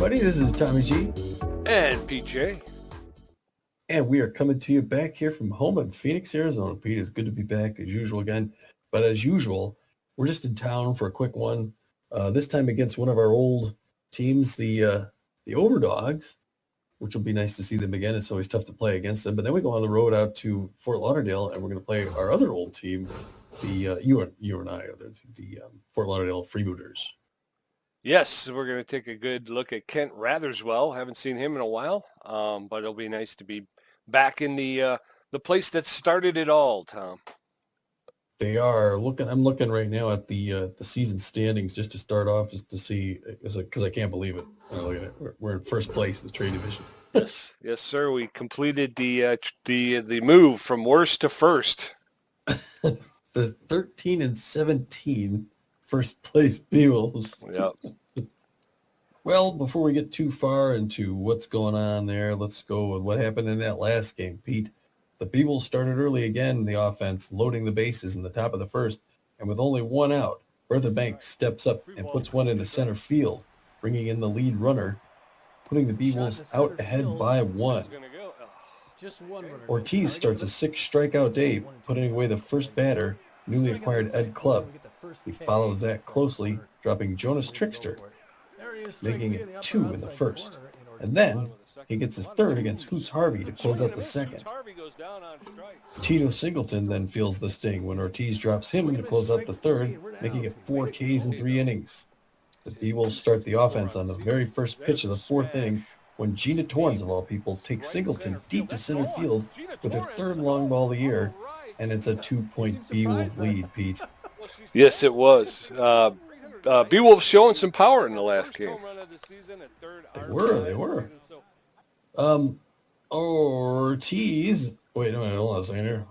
everybody. This is Tommy G. And PJ. And we are coming to you back here from home in Phoenix, Arizona. Pete, it's good to be back as usual again. But as usual, we're just in town for a quick one. This time against one of our old teams, the Overdogs, which will be nice to see them again. It's always tough to play against them. But then we go on the road out to Fort Lauderdale, and we're going to play our other old team, the you and I, the Fort Lauderdale Freebooters. Yes, we're going to take a good look at Kent Ratherswell. Haven't seen him in a while, but it'll be nice to be back in the place that started it all, Tom. They are looking. I'm looking right now at the season standings just to start off, just to see, because I can't believe it. Look at it. We're in first place in the trade division. Yes, sir. We completed the move from worst to first. The 13-17 first place Beewolves. Yep. Well, before we get too far into what's going on there, let's go with what happened in that last game, Pete. The Beewolves started early again in the offense, loading the bases in the top of the first, and with only one out, Bertha Banks steps up and puts one into center field, bringing in the lead runner, putting the Beewolves out ahead by one. Ortiz starts a 6-strikeout day, putting away the first batter, newly acquired Ed Clubb. He follows that closely, dropping Jonas Trickster, making it 2 in the first. And then he gets his third against Hoots Harvey to close out the second. Tito Singleton then feels the sting when Ortiz drops him to close out the third, making it 4 Ks in 3 innings. The Beewolves start the offense on the very first pitch of the fourth inning when Gina Torrens, of all people, takes Singleton deep to center field with her third long ball of the year, and it's a 2-point Beewolf lead, Pete. Yes, it was. Beewolves showing some power in the last game. They were. Ortiz. Wait, no, hold on a second here.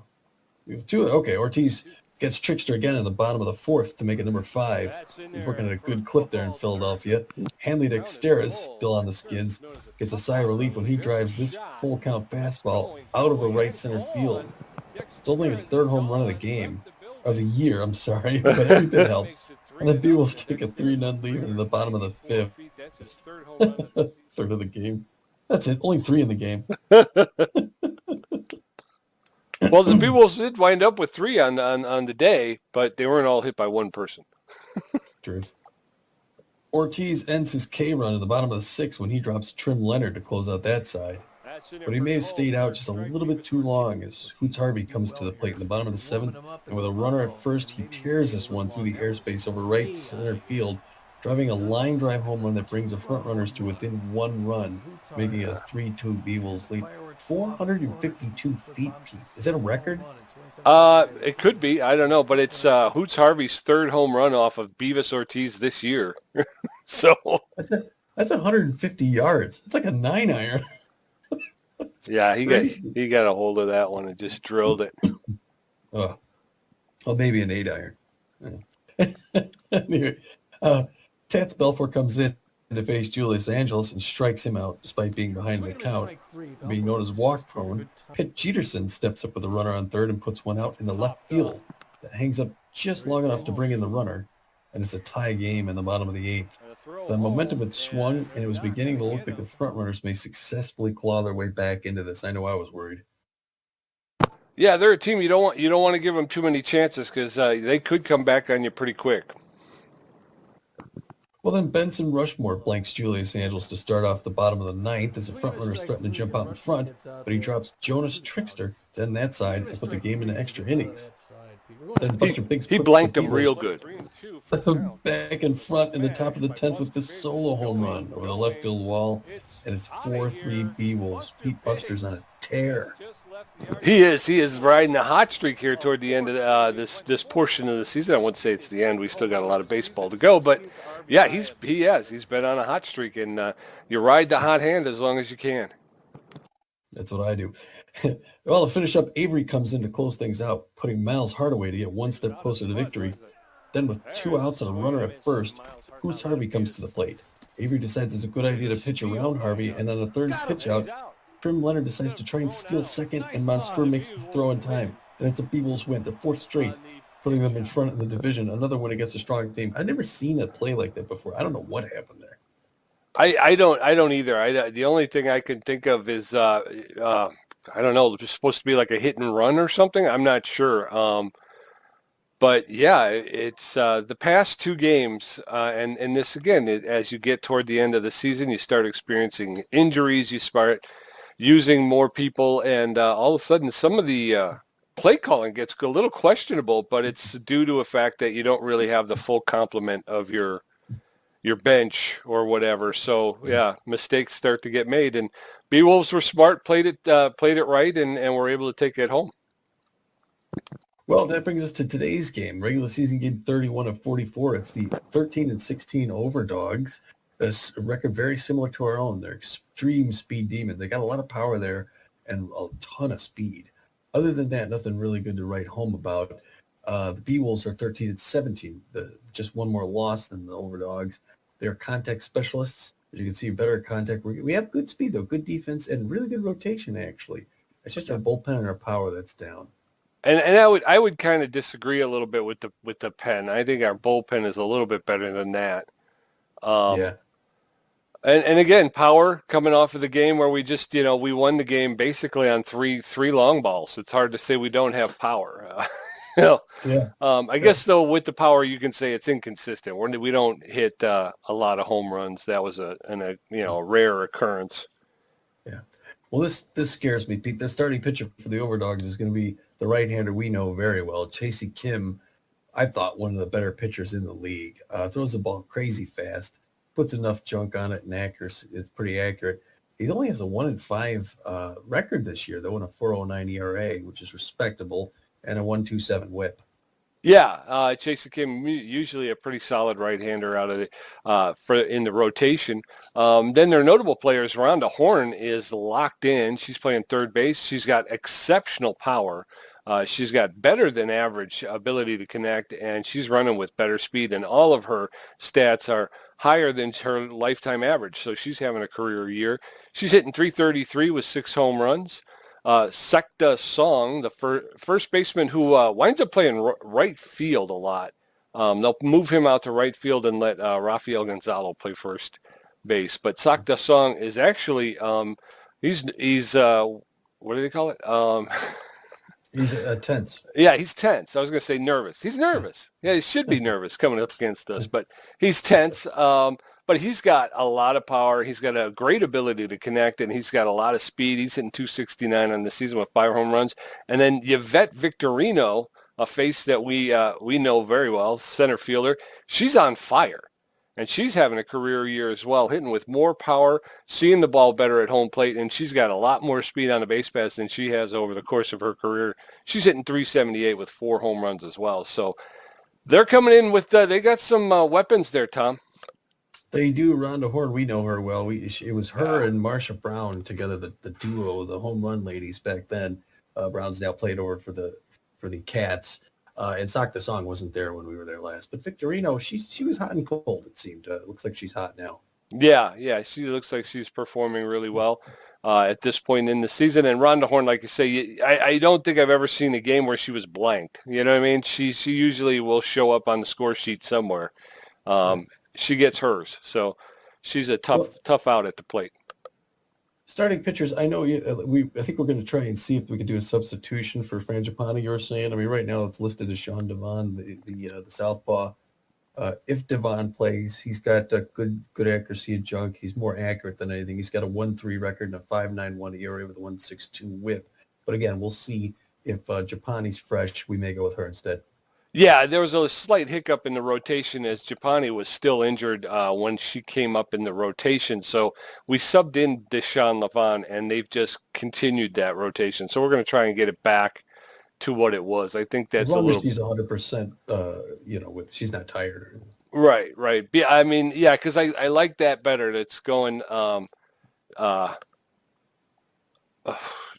We have two. Okay, Ortiz gets Trickster again in the bottom of the fourth to make it number 5. He's working at a good clip there in Philadelphia. Hanley Dexteris, still on the skids, gets a sigh of relief when he drives this full count fastball out of the right center field. It's only his third home run of the year, I'm sorry, but every bit helps. And the Beewolves take a 3-0 lead in the bottom of the fifth. Third of the game. That's it. Only 3 in the game. Well, the Beewolves did wind up with 3 on the day, but they weren't all hit by one person. Truth. Ortiz ends his K run in the bottom of the 6th when he drops Trim Leonard to close out that side. But he may have stayed out just a little bit too long as Hoots Harvey comes to the plate in the bottom of the 7th, and with a runner at first, he tears this one through the airspace over right center field, driving a line drive home run that brings the front runners to within 1 run, making it a 3-2 Beewolves lead. 452 feet, Pete. Is that a record? It could be. I don't know, but it's Hoots Harvey's third home run off of Beavis Ortiz this year. So that's 150 yards. It's like a 9-iron. Yeah, he got a hold of that one and just drilled it. Oh, maybe an 8-iron. Anyway, Tats Belfour comes in to face Julius Angeles and strikes him out despite being behind the count. Being known as walk prone, Pitt Jeterson steps up with a runner on third and puts one out in the left field that hangs up just long enough to bring in the runner, and it's a tie game in the bottom of the 8th. The momentum had swung, and it was beginning to look like the front runners may successfully claw their way back into this. I know I was worried. Yeah, they're a team you don't want to give them too many chances because they could come back on you pretty quick. Well, then Benson Rushmore blanks Julius Angeles to start off the bottom of the 9th as the front runners threaten to jump out in front, but he drops Jonas Trickster to end that side and put the game into extra innings. Then Buster Biggs he blanked him real good. Back in front in the top of the 10th with this solo home run over the left field wall, and it's 4-3 Beewolves. Pete Buster's on a tear. He is riding a hot streak here toward the end of this portion of the season. I wouldn't say it's the end. We still got a lot of baseball to go, but yeah, he's been on a hot streak, and you ride the hot hand as long as you can. That's what I do. Well, to finish up, Avery comes in to close things out, putting Miles Hardaway to get one step closer to victory. Then with 2 outs and a runner at first, Hoots Harvey comes to the plate. Avery decides it's a good idea to pitch around Harvey, and on the third pitch out, Trim Leonard decides to try and steal second, and Monster makes the throw in time. And it's a Beewolves win, the 4th straight, putting them in front in the division. Another win against a strong team. I've never seen a play like that before. I don't know what happened there. I don't either. The only thing I can think of is I don't know. It's supposed to be like a hit and run or something. I'm not sure. But yeah, it's the past two games, and this again, as you get toward the end of the season, you start experiencing injuries. You start using more people, and all of a sudden, some of the play calling gets a little questionable. But it's due to a fact that you don't really have the full complement of your bench or whatever. So yeah, mistakes start to get made, and Beewolves were smart, played it right, and were able to take it home. Well, that brings us to today's game, regular season game 31 of 44. It's the 13-16 Overdogs. A record very similar to our own. They're extreme speed demons. They got a lot of power there and a ton of speed. Other than that, nothing really good to write home about. The Beewolves are 13-17, just one more loss than the Overdogs. They're contact specialists. As you can see, better contact. We have good speed, though, good defense, and really good rotation, actually. It's just our bullpen and our power that's down. And I would kind of disagree a little bit with the pen. I think our bullpen is a little bit better than that. Yeah. And again, power coming off of the game where we just we won the game basically on three long balls. It's hard to say we don't have power. Yeah. I guess though with the power you can say it's inconsistent. We don't hit a lot of home runs. That was a rare occurrence. Yeah. Well, this scares me, Pete. The starting pitcher for the Overdogs is going to be the right-hander we know very well, Chasey Kim. I thought one of the better pitchers in the league. Throws the ball crazy fast, puts enough junk on it, and accuracy is pretty accurate. He only has a 1-5 record this year, though, in a 4.09 ERA, which is respectable, and a 1.27 WHIP. Yeah, Chasey Kim, usually a pretty solid right-hander out of in the rotation. Then their notable players, Rhonda Horn is locked in. She's playing third base. She's got exceptional power. She's got better than average ability to connect, and she's running with better speed, and all of her stats are higher than her lifetime average. So she's having a career year. She's hitting .333 with 6 home runs. Sekta Song, the first baseman who winds up playing right field a lot. They'll move him out to right field and let Rafael Gonzalo play first base. But Sekta Song is actually he's what do they call it? He's tense. Yeah, he's tense. I was going to say nervous. He's nervous. Yeah, he should be nervous coming up against us, but he's tense. But he's got a lot of power. He's got a great ability to connect, and he's got a lot of speed. He's hitting .269 on the season with 5 home runs. And then Yvette Victorino, a face that we know very well, center fielder, she's on fire. And she's having a career year as well, hitting with more power, seeing the ball better at home plate, and she's got a lot more speed on the base paths than she has over the course of her career. She's hitting .378 with 4 home runs as well. So they're coming in with they got some weapons there, Tom. They do. Rhonda Horn, we know her well. It was her and Marsha Brown together, the duo, the home run ladies back then. Brown's now played over for the Cats. And Sekta Song wasn't there when we were there last. But Victorino, she was hot and cold, it seemed. It looks like she's hot now. Yeah, she looks like she's performing really well at this point in the season. And Rhonda Horn, like you say, I don't think I've ever seen a game where she was blanked. You know what I mean? She usually will show up on the score sheet somewhere. She gets hers. So she's a tough out at the plate. Starting pitchers, I know I think we're going to try and see if we can do a substitution for Frangipani, you were saying. I mean, right now it's listed as Sean Devon, the southpaw. If Devon plays, he's got good accuracy and junk. He's more accurate than anything. He's got a 1.3 record and a 5.91 ERA with a 1.62 WHIP. But again, we'll see if Japani's fresh. We may go with her instead. Yeah, there was a slight hiccup in the rotation as Japani was still injured when she came up in the rotation. So we subbed in Deshaun Levon, and they've just continued that rotation. So we're going to try and get it back to what it was. I think that's as long as she's 100%, she's not tired. Right. Yeah, I mean, yeah, because I like that better. That's going.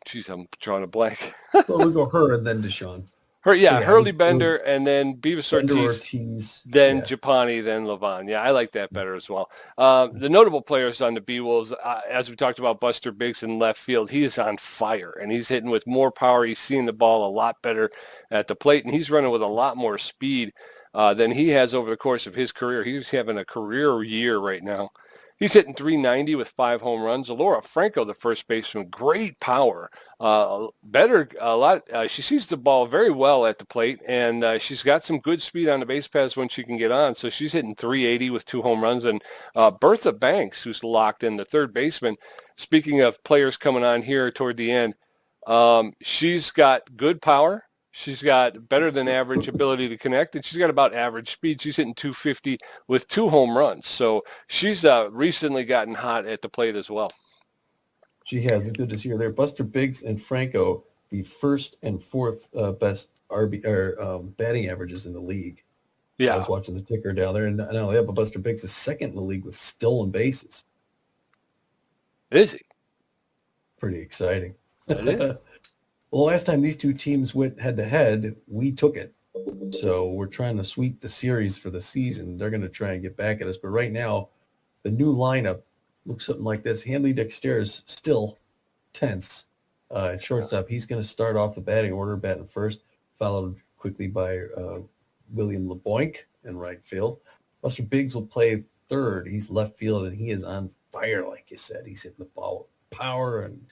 Geez, I'm drawing a blank. Well, we'll go her and then Deshaun. Hurley Bender, and then Beavis Ortiz, then Japani, then Levon. Yeah, I like that better as well. The notable players on the Beewolves, as we talked about, Buster Biggs in left field, he is on fire, and he's hitting with more power. He's seeing the ball a lot better at the plate, and he's running with a lot more speed than he has over the course of his career. He's having a career year right now. He's hitting 390 with 5 home runs. Laura Franco, the first baseman, great power. She sees the ball very well at the plate, and she's got some good speed on the base paths when she can get on. So she's hitting 380 with 2 home runs. And Bertha Banks, who's locked in, the third baseman. Speaking of players coming on here toward the end, she's got good power. She's got better than average ability to connect, and she's got about average speed. She's hitting 250 with 2 home runs. So she's recently gotten hot at the plate as well. She has. It's good to see her there. Buster Biggs and Franco, the first and fourth best batting averages in the league. Yeah. I was watching the ticker down there, and not only that, but Buster Biggs is second in the league with stolen bases. Is he? Pretty exciting. Well, last time these two teams went head-to-head, we took it. So we're trying to sweep the series for the season. They're going to try and get back at us. But right now, the new lineup looks something like this. Hanley Dexter is still tense at shortstop. He's going to start off the batting order, batting first, followed quickly by William LeBoink in right field. Buster Biggs will play third. He's left field, and he is on fire, like you said. He's hitting the ball with power and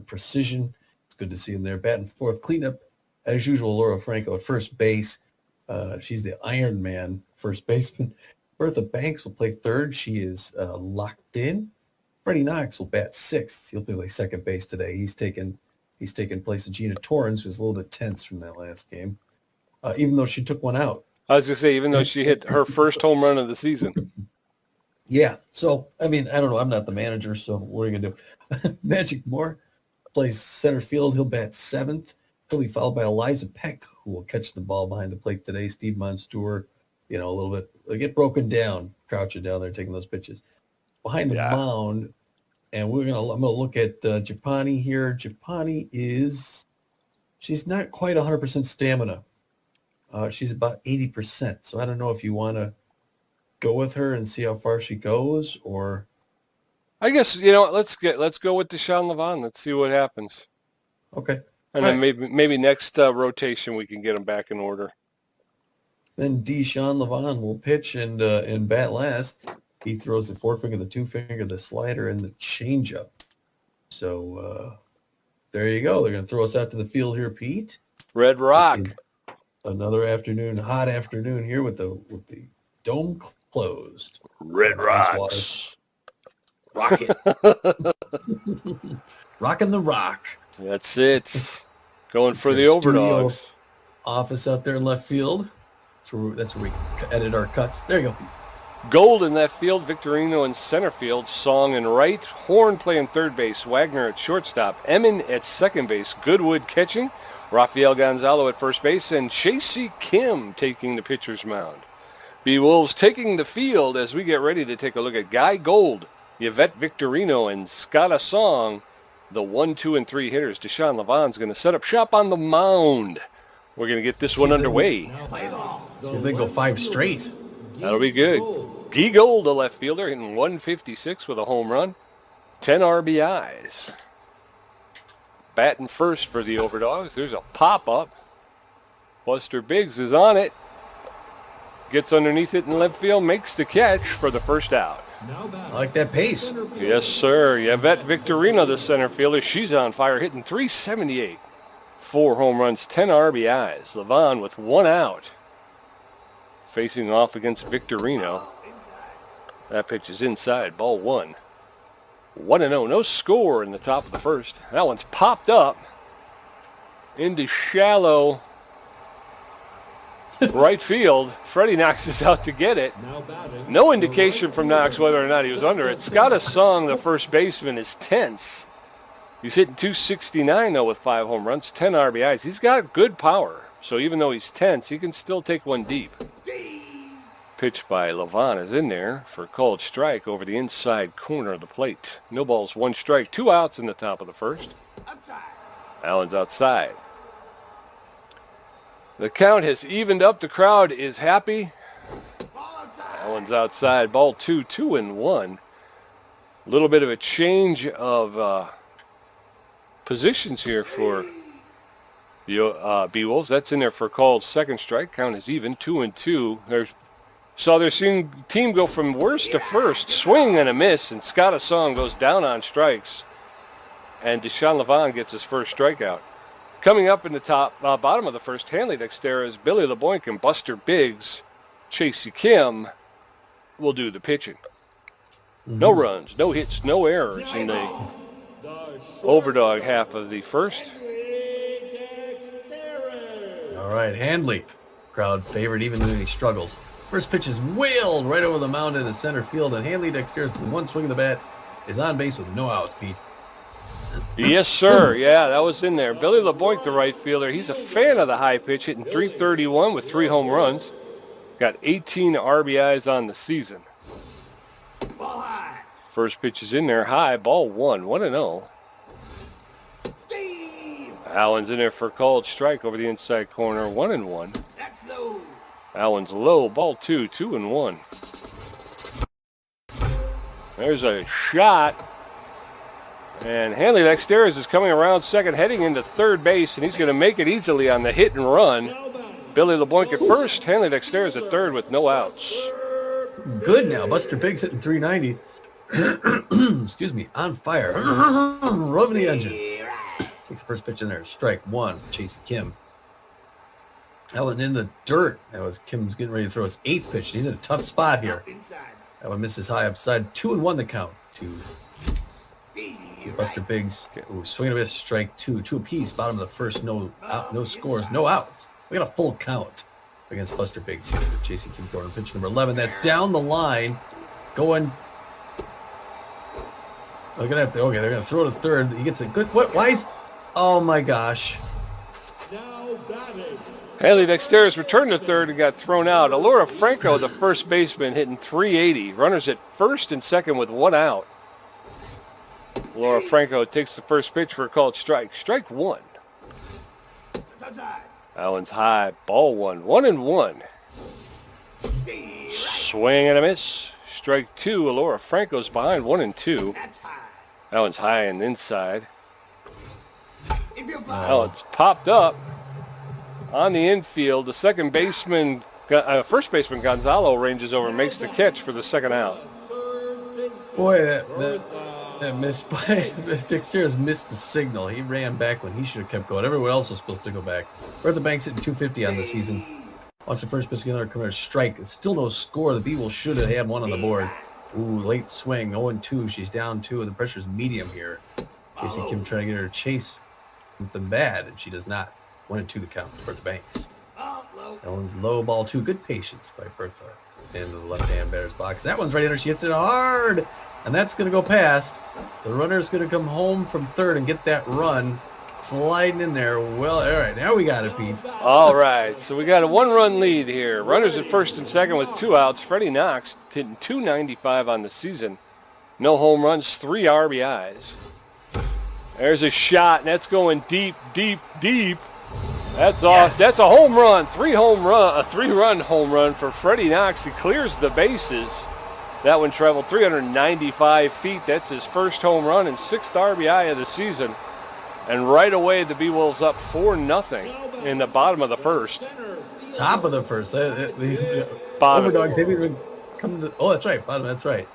precision. Good to see him there. Batting fourth. Cleanup, as usual, Laura Franco at first base. She's the Iron Man first baseman. Bertha Banks will play third. She is locked in. Freddie Knox will bat sixth. He'll play second base today. He's taken place of Gina Torrens, who's a little bit tense from that last game, even though she took one out. I was going to say, even though she hit her first home run of the season. Yeah. So, I mean, I don't know. I'm not the manager, so what are you going to do? Magic Moore plays center field. He'll bat seventh. He'll be followed by Eliza Peck, who will catch the ball behind the plate today. Steve Monstour, a little bit, they get broken down, crouching down there, taking those pitches. Behind the mound, and I'm going to look at Japani here. Japani she's not quite 100% stamina. She's about 80%. So I don't know if you want to go with her and see how far she goes, or... I guess, let's go with Deshaun Levon. Let's see what happens. Okay. And then maybe next rotation we can get him back in order. Then Deshaun Levon will pitch and bat last. He throws the forefinger, the two-finger, the slider, and the changeup. So there you go. They're going to throw us out to the field here, Pete. Red Rock. Another afternoon, hot afternoon here with the dome closed. Red Rocks. Rocket. Rocking the rock. That's it. Going for the Overdogs. Office out there in left field. That's where we edit our cuts. There you go. Gold in left field, Victorino in center field, Song in right, Horn playing third base, Wagner at shortstop, Emin at second base, Goodwood catching, Rafael Gonzalo at first base, and Chasey Kim taking the pitcher's mound. Beewolves taking the field as we get ready to take a look at Guy Gold, Yvette Victorino, and Scotta Song, the 1, 2, and 3 hitters. Deshaun Levon's going to set up shop on the mound. We're going to get this one underway. See if they go 5 straight. That'll be good. Guy Gold, the left fielder, hitting 156 with a home run, 10 RBIs. Batting first for the Overdogs. There's a pop-up. Buster Biggs is on it. Gets underneath it in left field, makes the catch for the first out. I like that pace. Yes, sir. Yvette Victorino, the center fielder. She's on fire, hitting 378. 4 home runs, 10 RBIs. Levon with 1 out. Facing off against Victorino. That pitch is inside, ball 1. 1-0, no score in the top of the first. That one's popped up into shallow right field. Freddie Knox is out to get it. No indication from Knox whether or not he was under it. Scotta Song, the first baseman, is tense. He's hitting 269, though, with 5 home runs, 10 RBIs. He's got good power, so even though he's tense, he can still take one deep. Pitch by Levon is in there for a called strike over the inside corner of the plate. No balls, 1 strike, 2 outs in the top of the first. Allen's outside. The count has evened up. The crowd is happy. Allen's outside. Ball 2, 2-1. A little bit of a change of positions here for the Beewolves. That's in there for a called second strike. Count is even, 2-2. There's Saw their team go from worst to first, swing and a miss, and Scott Asong goes down on strikes. And Deshaun Levon gets his first strikeout. Coming up in the bottom of the first, Hanley Dexter's Billy LeBoink and Buster Biggs, Chasey Kim will do the pitching. No runs, no hits, no errors in the Overdog half of the first. All right, Handley. Crowd favorite even when he struggles. First pitch is whaled right over the mound into center field, and Hanley Dexter's one swing of the bat is on base with no outs, Pete. Yes, sir. Yeah, that was in there. Billy LeBoink, the right fielder, he's a fan of the high pitch, hitting .331 with 3 home runs. Got 18 RBIs on the season. First pitch is in there, high, ball 1, 1-0. Allen's in there for a called strike over the inside corner, 1-1. Allen's low, ball 2, 2-1. There's a shot. And Hanley Dexteris is coming around second, heading into third base, and he's going to make it easily on the hit and run. Billy LeBoink at first, Hanley Dexteris at third with no outs. Good now. Buster Biggs hitting .390. Excuse me, on fire. Revving the engine. Takes the first pitch in there. Strike 1, Chasey Kim. Allen in the dirt. That was Kim's getting ready to throw his 8th pitch. He's in a tough spot here. That one misses high upside. 2-1 the count to Buster Biggs. Ooh, swing and a miss, strike 2. 2 apiece. Bottom of the first. No scores, no outs. We got a full count against Buster Biggs here. Chasey Kim throwing pitch number 11. That's down the line. Going. They're gonna have to. Okay, they're gonna throw to third. He gets a good. What? Why is? Oh my gosh. Hanley Dexteris returned to third and got thrown out. Alora Franco, the first baseman, hitting .380. Runners at first and second with 1 out. Alora Franco takes the first pitch for a called strike. Strike 1. Allen's high, ball 1, 1-1. Swing and a miss. Strike 2. Alora Franco's behind, 1-2. Allen's high and inside. Allen's popped up on the infield. The second baseman, first baseman Gonzalo ranges over and makes the catch for the second out. Boy, that missed by Dexter's missed the signal. He ran back when he should have kept going. Everyone else was supposed to go back. Bertha Banks hitting .250 on the season. Watch the first pitch get another come strike. It's still no score. The Beewolves should have had one on the board. Ooh, late swing, 0-2. She's down 2, and the pressure's medium here. Chasey Kim trying to get her to chase something bad, and she does not. 1-2 the count. Bertha Banks. That one's low, ball 2. Good patience by Bertha into the left-hand batter's box. That one's right in her. She hits it hard, and that's going to go past. The runner's going to come home from third and get that run. Sliding in there. Well, all right, now we got it, Pete. All right, so we got a 1-run lead here. Runners at first and second with 2 outs. Freddie Knox hitting .295 on the season. No home runs, 3 RBIs. There's a shot, and that's going deep, deep, deep. That's off. Yes. That's a home run. 3-run home run for Freddie Knox. He clears the bases. That one traveled 395 feet. That's his first home run and 6th RBI of the season. And right away, the Beewolves up 4-0 in the bottom of the first. Top of the first. Bottom. Overdogs haven't even come to. Oh, that's right. Bottom. That's right.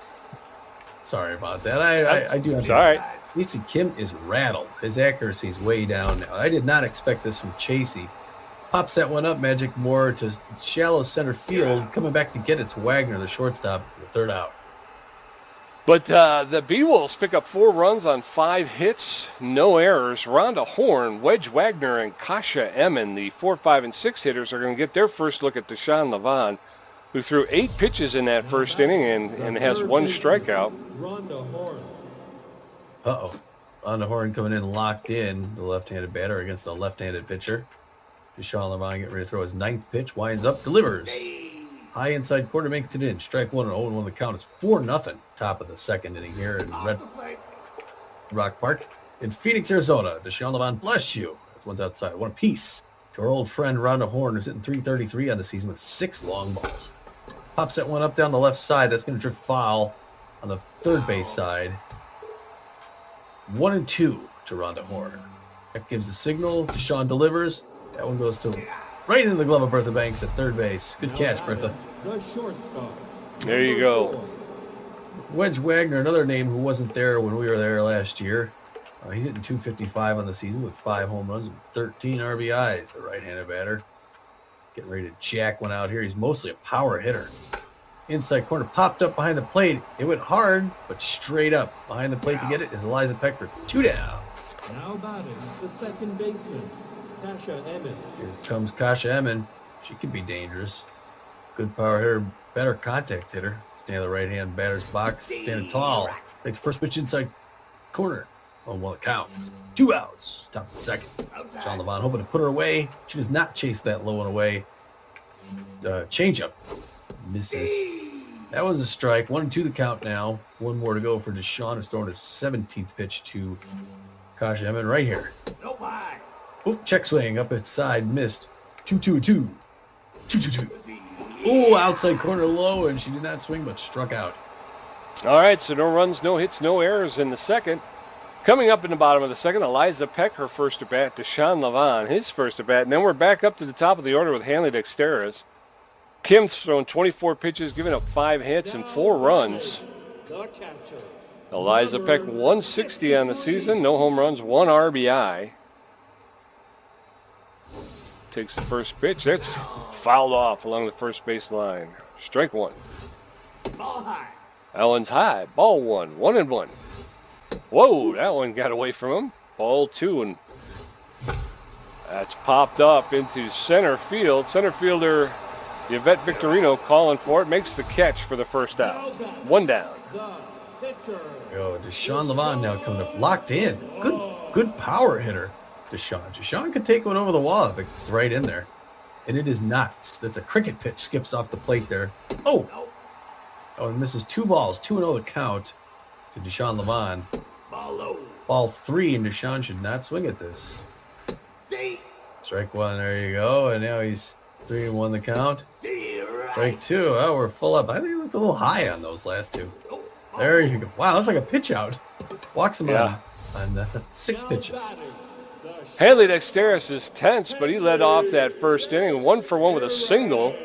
Sorry about that. I do. It's all right. Chasey Kim is rattled. His accuracy is way down now. I did not expect this from Chasey. Pops that one up, Magic Moore to shallow center field. Coming back to get it to Wagner, the shortstop, for the 3rd out. But the Beewolves pick up 4 runs on 5 hits, no errors. Rhonda Horn, Wedge Wagner, and Kasha Emin, the 4, 5, and 6 hitters, are going to get their first look at Deshaun Levon, who threw 8 pitches in that first inning and has 1 strikeout. Uh-oh. Rhonda Horn coming in locked in, the left-handed batter against the left-handed pitcher. Deshaun Levon getting ready to throw his 9th pitch, winds up, delivers. High inside corner, makes it in. Strike 1 and 0-1 the count. It's 4-0. Top of the second inning here in Red Rock Park in Phoenix, Arizona. Deshaun Levon, bless you. This one's outside. 1 apiece to our old friend Rhonda Horn, who's hitting .333 on the season with 6 long balls. Pops that one up down the left side. That's going to drift foul on the third base side. 1-2 to Rhonda Horn. That gives the signal. Deshaun delivers. That one goes to right into the glove of Bertha Banks at third base. Good catch, Bertha. The shortstop. There you go. Wedge Wagner, another name who wasn't there when we were there last year. He's hitting 255 on the season with 5 home runs and 13 RBIs, the right-handed batter. Getting ready to jack one out here. He's mostly a power hitter. Inside corner, popped up behind the plate. It went hard, but straight up. Behind the plate to get it is Eliza Peck for 2 down. Now batting, the second baseman, Kasha Emmett. Here comes Kasha Emmett. She could be dangerous. Good power hitter, better contact hitter. Stand in the right-hand batter's box, standing tall. Takes first pitch inside corner. On 1 count. 2 outs. Top of the second. Sean Levon hoping to put her away. She does not chase that low one away. Changeup. Misses. That was a strike. 1-2 the count now. 1 more to go for Deshaun, who's throwing his 17th pitch to Kasha Emmett right here. Oop, check swing up its side. Missed. 2-2-2. 2-2-2. Oh, outside corner low, and she did not swing, but struck out. All right, so no runs, no hits, no errors in the second. Coming up in the bottom of the second, Eliza Peck, her first at-bat. Deshaun Levon, his first at-bat. And then we're back up to the top of the order with Hanley Dexteris. Kim's thrown 24 pitches, giving up 5 hits and 4 runs. Eliza Peck, 160 on the season. No home runs, 1 RBI. Takes the first pitch. That's fouled off along the first base line. Strike 1. Ball high. That one's high. Ball 1. 1-1. Whoa, that one got away from him. Ball 2, and that's popped up into center field. Center fielder Yvette Victorino calling for it. Makes the catch for the first out. 1 down. Deshaun Levon now coming up. Locked in. Good power hitter, Deshaun. Deshaun could take one over the wall if it's right in there. And it is not. That's a cricket pitch. Skips off the plate there. Oh, and misses 2 balls. 2-0 the count to Deshaun Levon. Ball 3, and Deshaun should not swing at this. Strike 1, there you go. And now he's 3-1 the count. Strike 2. Oh, we're full up. I think he looked a little high on those last 2. There you go. Wow, that's like a pitch out. Walks him on 6 pitches. Hanley Dexteris is tense, but he led off that first inning. 1 for 1 with a single.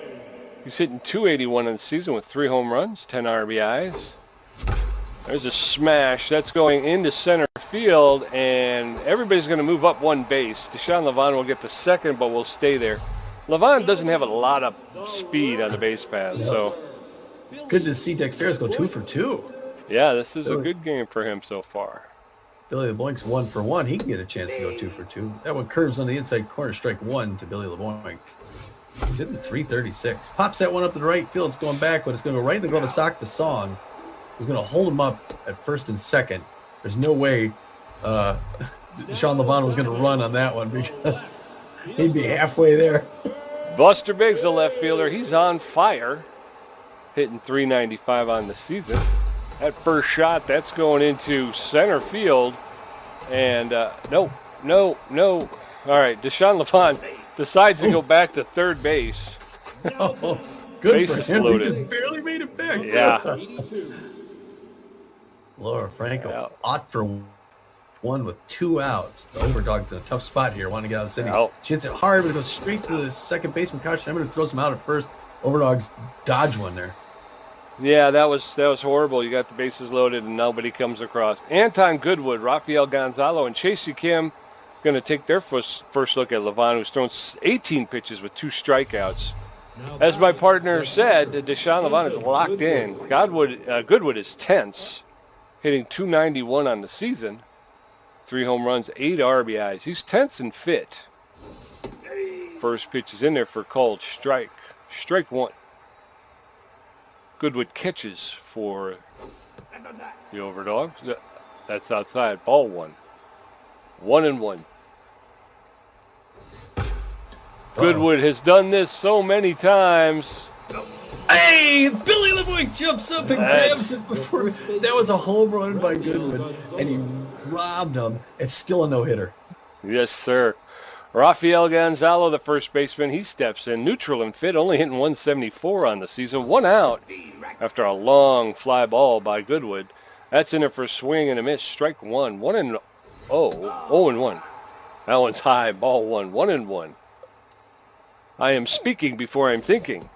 He's hitting .281 in the season with 3 home runs, 10 RBIs. There's a smash. That's going into center field, and everybody's going to move up 1 base. Deshaun Levon will get the second, but will stay there. Levon doesn't have a lot of speed on the base path, so. Good to see Dexteris go 2 for 2. Yeah, this is a good game for him so far. Billy LeBlanc's 1 for 1. He can get a chance to go 2 for 2. That one curves on the inside corner. Strike 1 to Billy LeBlanc. He's hitting .336. Pops that one up to the right field. It's going back, but it's going to go right in the glove of Sock the Song. He's going to hold him up at first and second. There's no way Deshaun Levon was going to run on that one because he'd be halfway there. Buster Biggs, the left fielder, he's on fire. Hitting .395 on the season. That first shot, that's going into center field. And no. All right, Deshaun Levon decides to go back to third base. Oh, good Bases for him. loaded. He just barely made it back. Yeah. Laura Franco, 0 for 1 with 2 outs. The Overdogs in a tough spot here, wanting to get out of the city. She hits it hard, but it goes straight to the second baseman, Kasha Emmett, who throws him out at first. Overdogs dodge one there. Yeah, that was horrible. You got the bases loaded and nobody comes across. Anton Goodwood, Rafael Gonzalo, and Chasey Kim going to take their first look at Levon, who's thrown 18 pitches with 2 strikeouts. As my partner said, Deshaun Levon is locked in. Goodwood is tense, hitting .291 on the season. 3 home runs, 8 RBIs. He's tense and fit. First pitch is in there for called strike. Strike 1. Goodwood catches for the Overdogs. That's outside. Ball 1. 1-1. Goodwood has done this so many times. Hey, Billy LeBlanc jumps up and grabs it before. That was a home run by Goodwood, and he robbed him. It's still a no-hitter. Yes, sir. Rafael Gonzalo, the first baseman, he steps in, neutral and fit, only hitting .174 on the season. 1 out after a long fly ball by Goodwood. That's in there for a swing and a miss. Strike 1. 1-0. 0-1. That one's high. Ball 1. 1-1. I am speaking before I'm thinking.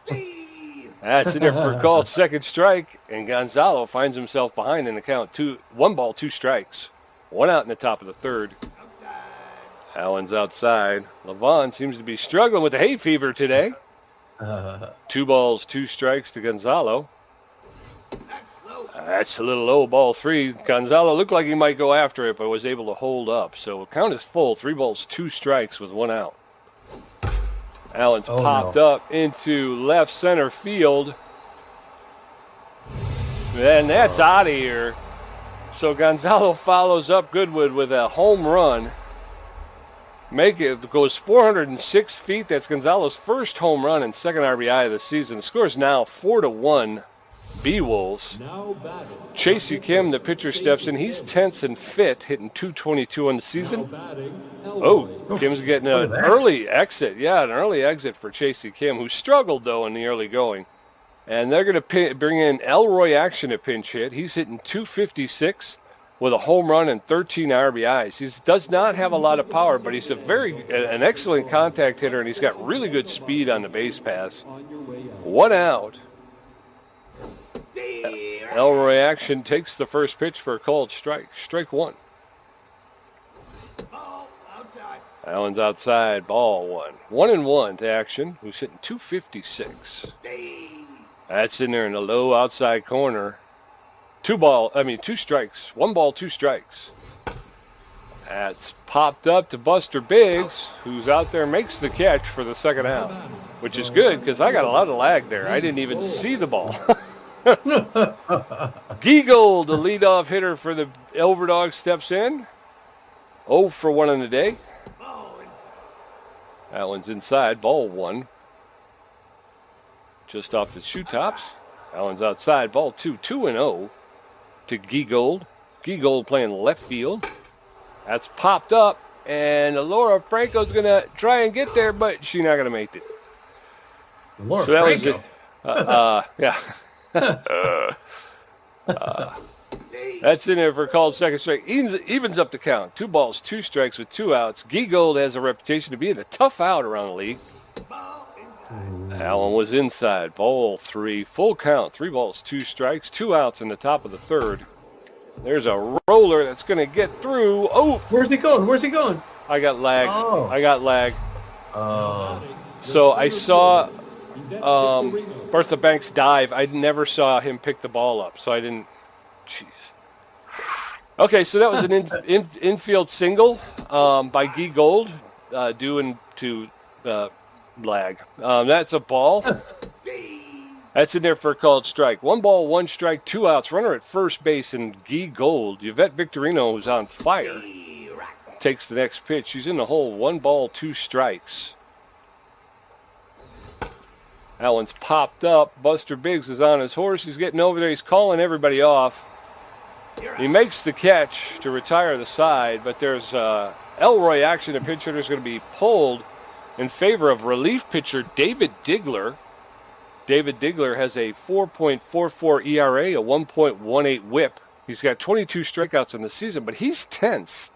That's in there for a called second strike, and Gonzalo finds himself behind in the count. 1 ball, 2 strikes. 1 out in the top of the third. Allen's outside. Levon seems to be struggling with the hay fever today. 2 balls, 2 strikes to Gonzalo. That's a little low, ball 3. Gonzalo looked like he might go after it, but was able to hold up. So count is full. 3 balls, 2 strikes with 1 out. Allen's popped up into left center field. And that's out of here. So Gonzalo follows up Goodwood with a home run. Goes 406 feet. That's Gonzalo's first home run and second RBI of the season. The score is now 4-1. Beewolves. Chasey Kim, the pitcher, steps in. He's tense and fit, hitting .222 on the season. Oh, Kim's getting an early exit. Yeah, an early exit for Chasey Kim, who struggled, though, in the early going. And they're going to bring in Elroy Action at pinch hit. He's hitting .256 with a home run and 13 RBIs. He does not have a lot of power, but he's an excellent contact hitter, and he's got really good speed on the base pass. 1 out. Elroy Action takes the first pitch for a called strike. Strike 1. Allen's outside. Ball 1. 1-1 to Action, who's hitting .256. That's in there in the low outside corner. 2 strikes. 1 ball, 2 strikes. That's popped up to Buster Biggs, who's out there, makes the catch for the second out, which is good because I got a lot of lag there. I didn't even see the ball. Giegold, the leadoff hitter for the Overdogs, steps in. 0 for 1 on the day. That one's inside. Ball 1. Just off the shoe tops. Allen's outside. Ball 2. 2-0 to Giegold. Giegold playing left field. That's popped up, and Laura Franco's going to try and get there, but she's not going to make it. Laura Franco? Yeah. That's in there for a called second strike. Evens up the count. 2 balls, 2 strikes with 2 outs. Giegold has a reputation of being a tough out around the league. Allen was inside. Ball 3. Full count. 3 balls, 2 strikes. 2 outs in the top of the third. There's a roller that's going to get through. Oh! Where's he going? I got lag. Oh. I got lag. So I saw Bertha Banks dive. I never saw him pick the ball up, so I didn't. Jeez. Okay, so that was an infield single by Giegold, due to lag. That's a ball. That's in there for a called strike. 1 ball, 1 strike, 2 outs. Runner at first base, and Giegold, Yvette Victorino, who's on fire, takes the next pitch. She's in the hole. 1 ball, 2 strikes. That one's popped up. Buster Biggs is on his horse. He's getting over there. He's calling everybody off. He makes the catch to retire the side, but there's Elroy Action. The pitch hitter is going to be pulled in favor of relief pitcher David Digler. David Digler has a 4.44 ERA, a 1.18 whip. He's got 22 strikeouts in the season, but he's tense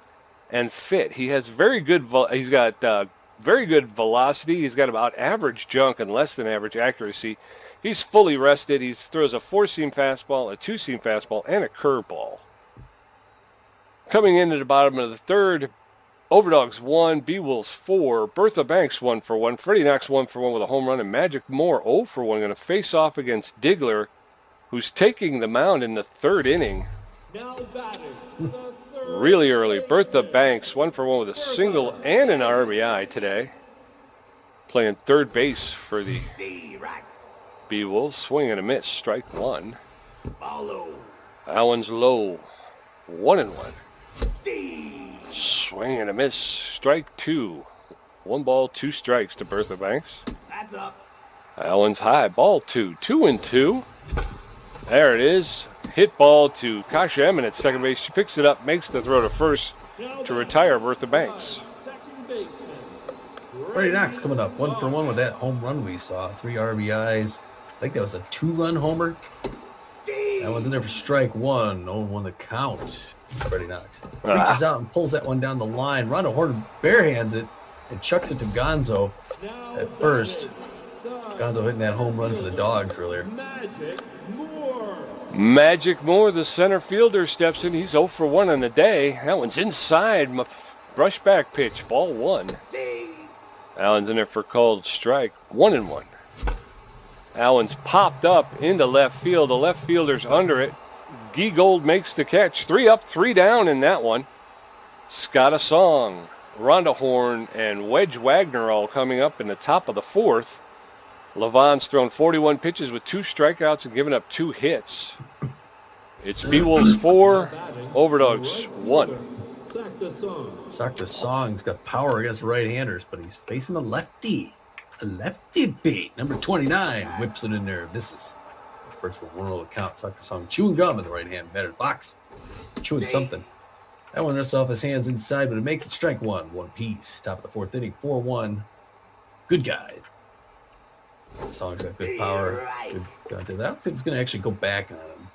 and fit. He has very good velocity. He's got about average junk and less than average accuracy. He's fully rested. He throws a 4-seam fastball, a 2-seam fastball, and a curveball. Coming into the bottom of the third, Overdogs 1, Beewolves 4, Bertha Banks 1 for 1, Freddie Knox 1 for 1 with a home run, and Magic Moore 0 for 1. Going to face off against Digler, who's taking the mound in the third inning. Really early. Bertha Banks 1 for 1 with a single and an RBI today. Playing third base for the Beewolves. Swing and a miss. Strike 1. Allen's low. 1-1. Swing and a miss. Strike 2. 1 ball, 2 strikes to Bertha Banks. That's up. Allen's high. Ball 2. 2-2. There it is. Hit ball to Kasha Emmett at second base. She picks it up, makes the throw to first to retire Bertha Banks. Freddie Knox coming up 1 for 1 with that home run we saw. 3 RBIs. I think that was a 2-run homer. That one's in there for strike 1. 0-1 the count. Freddie Knox reaches out and pulls that one down the line. Rhonda Horton barehands it and chucks it to Gonzo at first. Gonzo hitting that home run for the Dogs earlier. Magic Moore, the center fielder, steps in. He's 0 for 1 on the day. That one's inside. Brushback pitch, ball 1. Allen's in there for called strike. 1-1. Allen's popped up into left field. The left fielder's under it. Guy Gold makes the catch. 3 up, 3 down in that one. Scott Song, Rhonda Horn, and Wedge Wagner all coming up in the top of the 4th. Levon's thrown 41 pitches with 2 strikeouts and given up 2 hits. It's Beewolves 4, Overdogs 1. Sakta Song's got power against right-handers, but he's facing a lefty. A lefty beat. Number 29 whips it in there, misses. First one will count. Sakta Song chewing gum in the right-hand batter's box. Chewing something. That one rips off his hands inside, but it makes it strike 1. 1 piece. Top of the 4th inning, 4-1. Good guy. Song's got good power. Good contact. I don't think it's going to actually go back on him.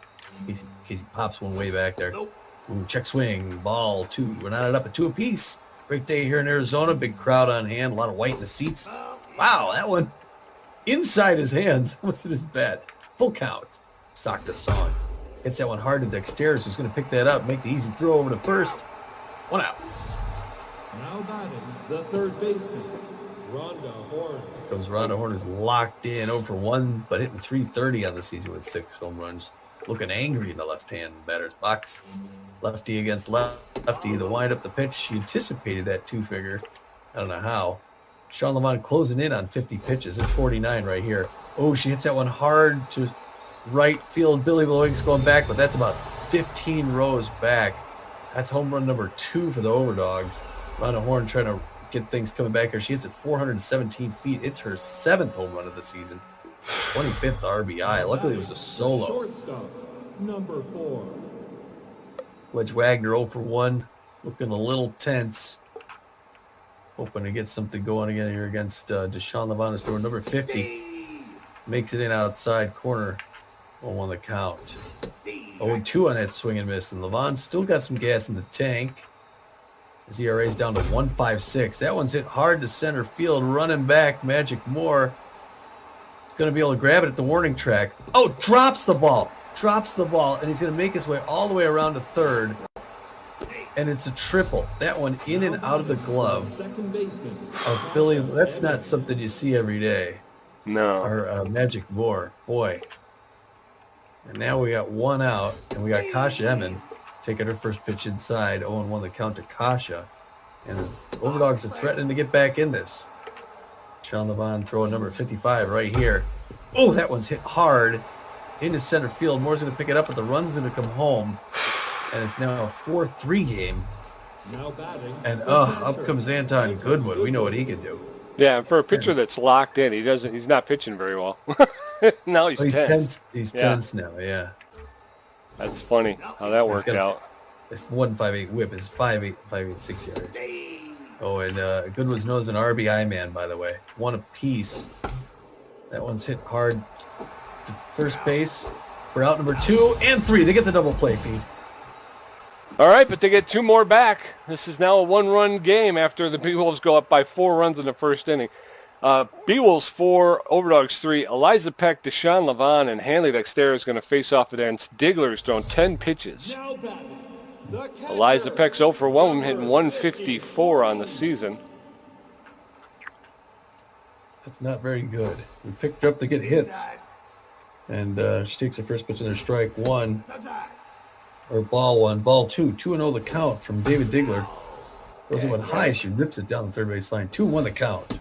In case he pops one way back there. Ooh, check swing. Ball 2. We're not up at 2 apiece. Great day here in Arizona. Big crowd on hand. A lot of white in the seats. Wow, that one inside his hands. Wasn't his bat. Full count. Sakta Song. Hits that one hard to Dexter's, who's going to pick that up, make the easy throw over to first. 1 out. Now batting the third baseman, Rhonda Horn. Comes Rhonda Horn is locked in 0 for 1, but hitting .330 on the season with 6 home runs. Looking angry in the left-hand batter's box. Lefty against lefty. The wind up the pitch. She anticipated that 2-figure. I don't know how. Sean Levon closing in on 50 pitches at 49 right here. Oh, she hits that one hard to right field. Billy Blowings going back, but that's about 15 rows back. That's home run number 2 for the Overdogs. Rhonda Horn trying to get things coming back here. She hits at 417 feet. It's her 7th home run of the season. 25th RBI. Luckily, it was a solo. Shortstop, number 4. Wedge Wagner 0 for 1. Looking a little tense. Hoping to get something going again here against Deshaun Levon is throwing number 50. Makes it in outside corner. 0-1 the count. 0-2 on that swing and miss. And Levon's still got some gas in the tank. His ERA is down to 1.56. That one's hit hard to center field. Running back, Magic Moore. Going to be able to grab it at the warning track. Oh, drops the ball. Drops the ball. And he's going to make his way all the way around to third. And it's a triple. That one in and out of the glove of Billy. That's not something you see every day. No. Our Magic Moore. Boy. And now we got 1 out. And we got Kasha Emmon taking her first pitch inside. 0-1 the count to Kasha. And the Overdogs are threatening to get back in this. Sean Levon throwing number 55 right here. Oh, that one's hit hard into center field. Moore's going to pick it up, but the run's going to come home. And it's now a 4-3 game. Now batting. And up comes Anton Goodwood. We know what he can do. Yeah, for a pitcher that's locked in, he's not pitching very well. Now he's tense. He's tense now, yeah. That's funny how that worked out. If 1.58 whip is 5.8, 5.86 yard. Oh, and Goodwood's known as an RBI man, by the way. 1 apiece. That one's hit hard to first base for out number 2 and 3. They get the double play, Pete. All right, but they get 2 more back. This is now a 1-run game after the Beewolves go up by 4 runs in the first inning. Beewolves 4, Overdogs 3. Eliza Peck, Deshaun Levon, and Hanley Dexter is going to face off against Diggler's thrown 10 pitches. Eliza Peck's 0 for 1, hitting 154 on the season. That's not very good. We picked her up to get hits. And she takes the first pitch in her strike 1. Or ball 1. Ball 2. 2-0 the count from David Diggler. Throws it one high. She rips it down the third base line. 2-1 the count.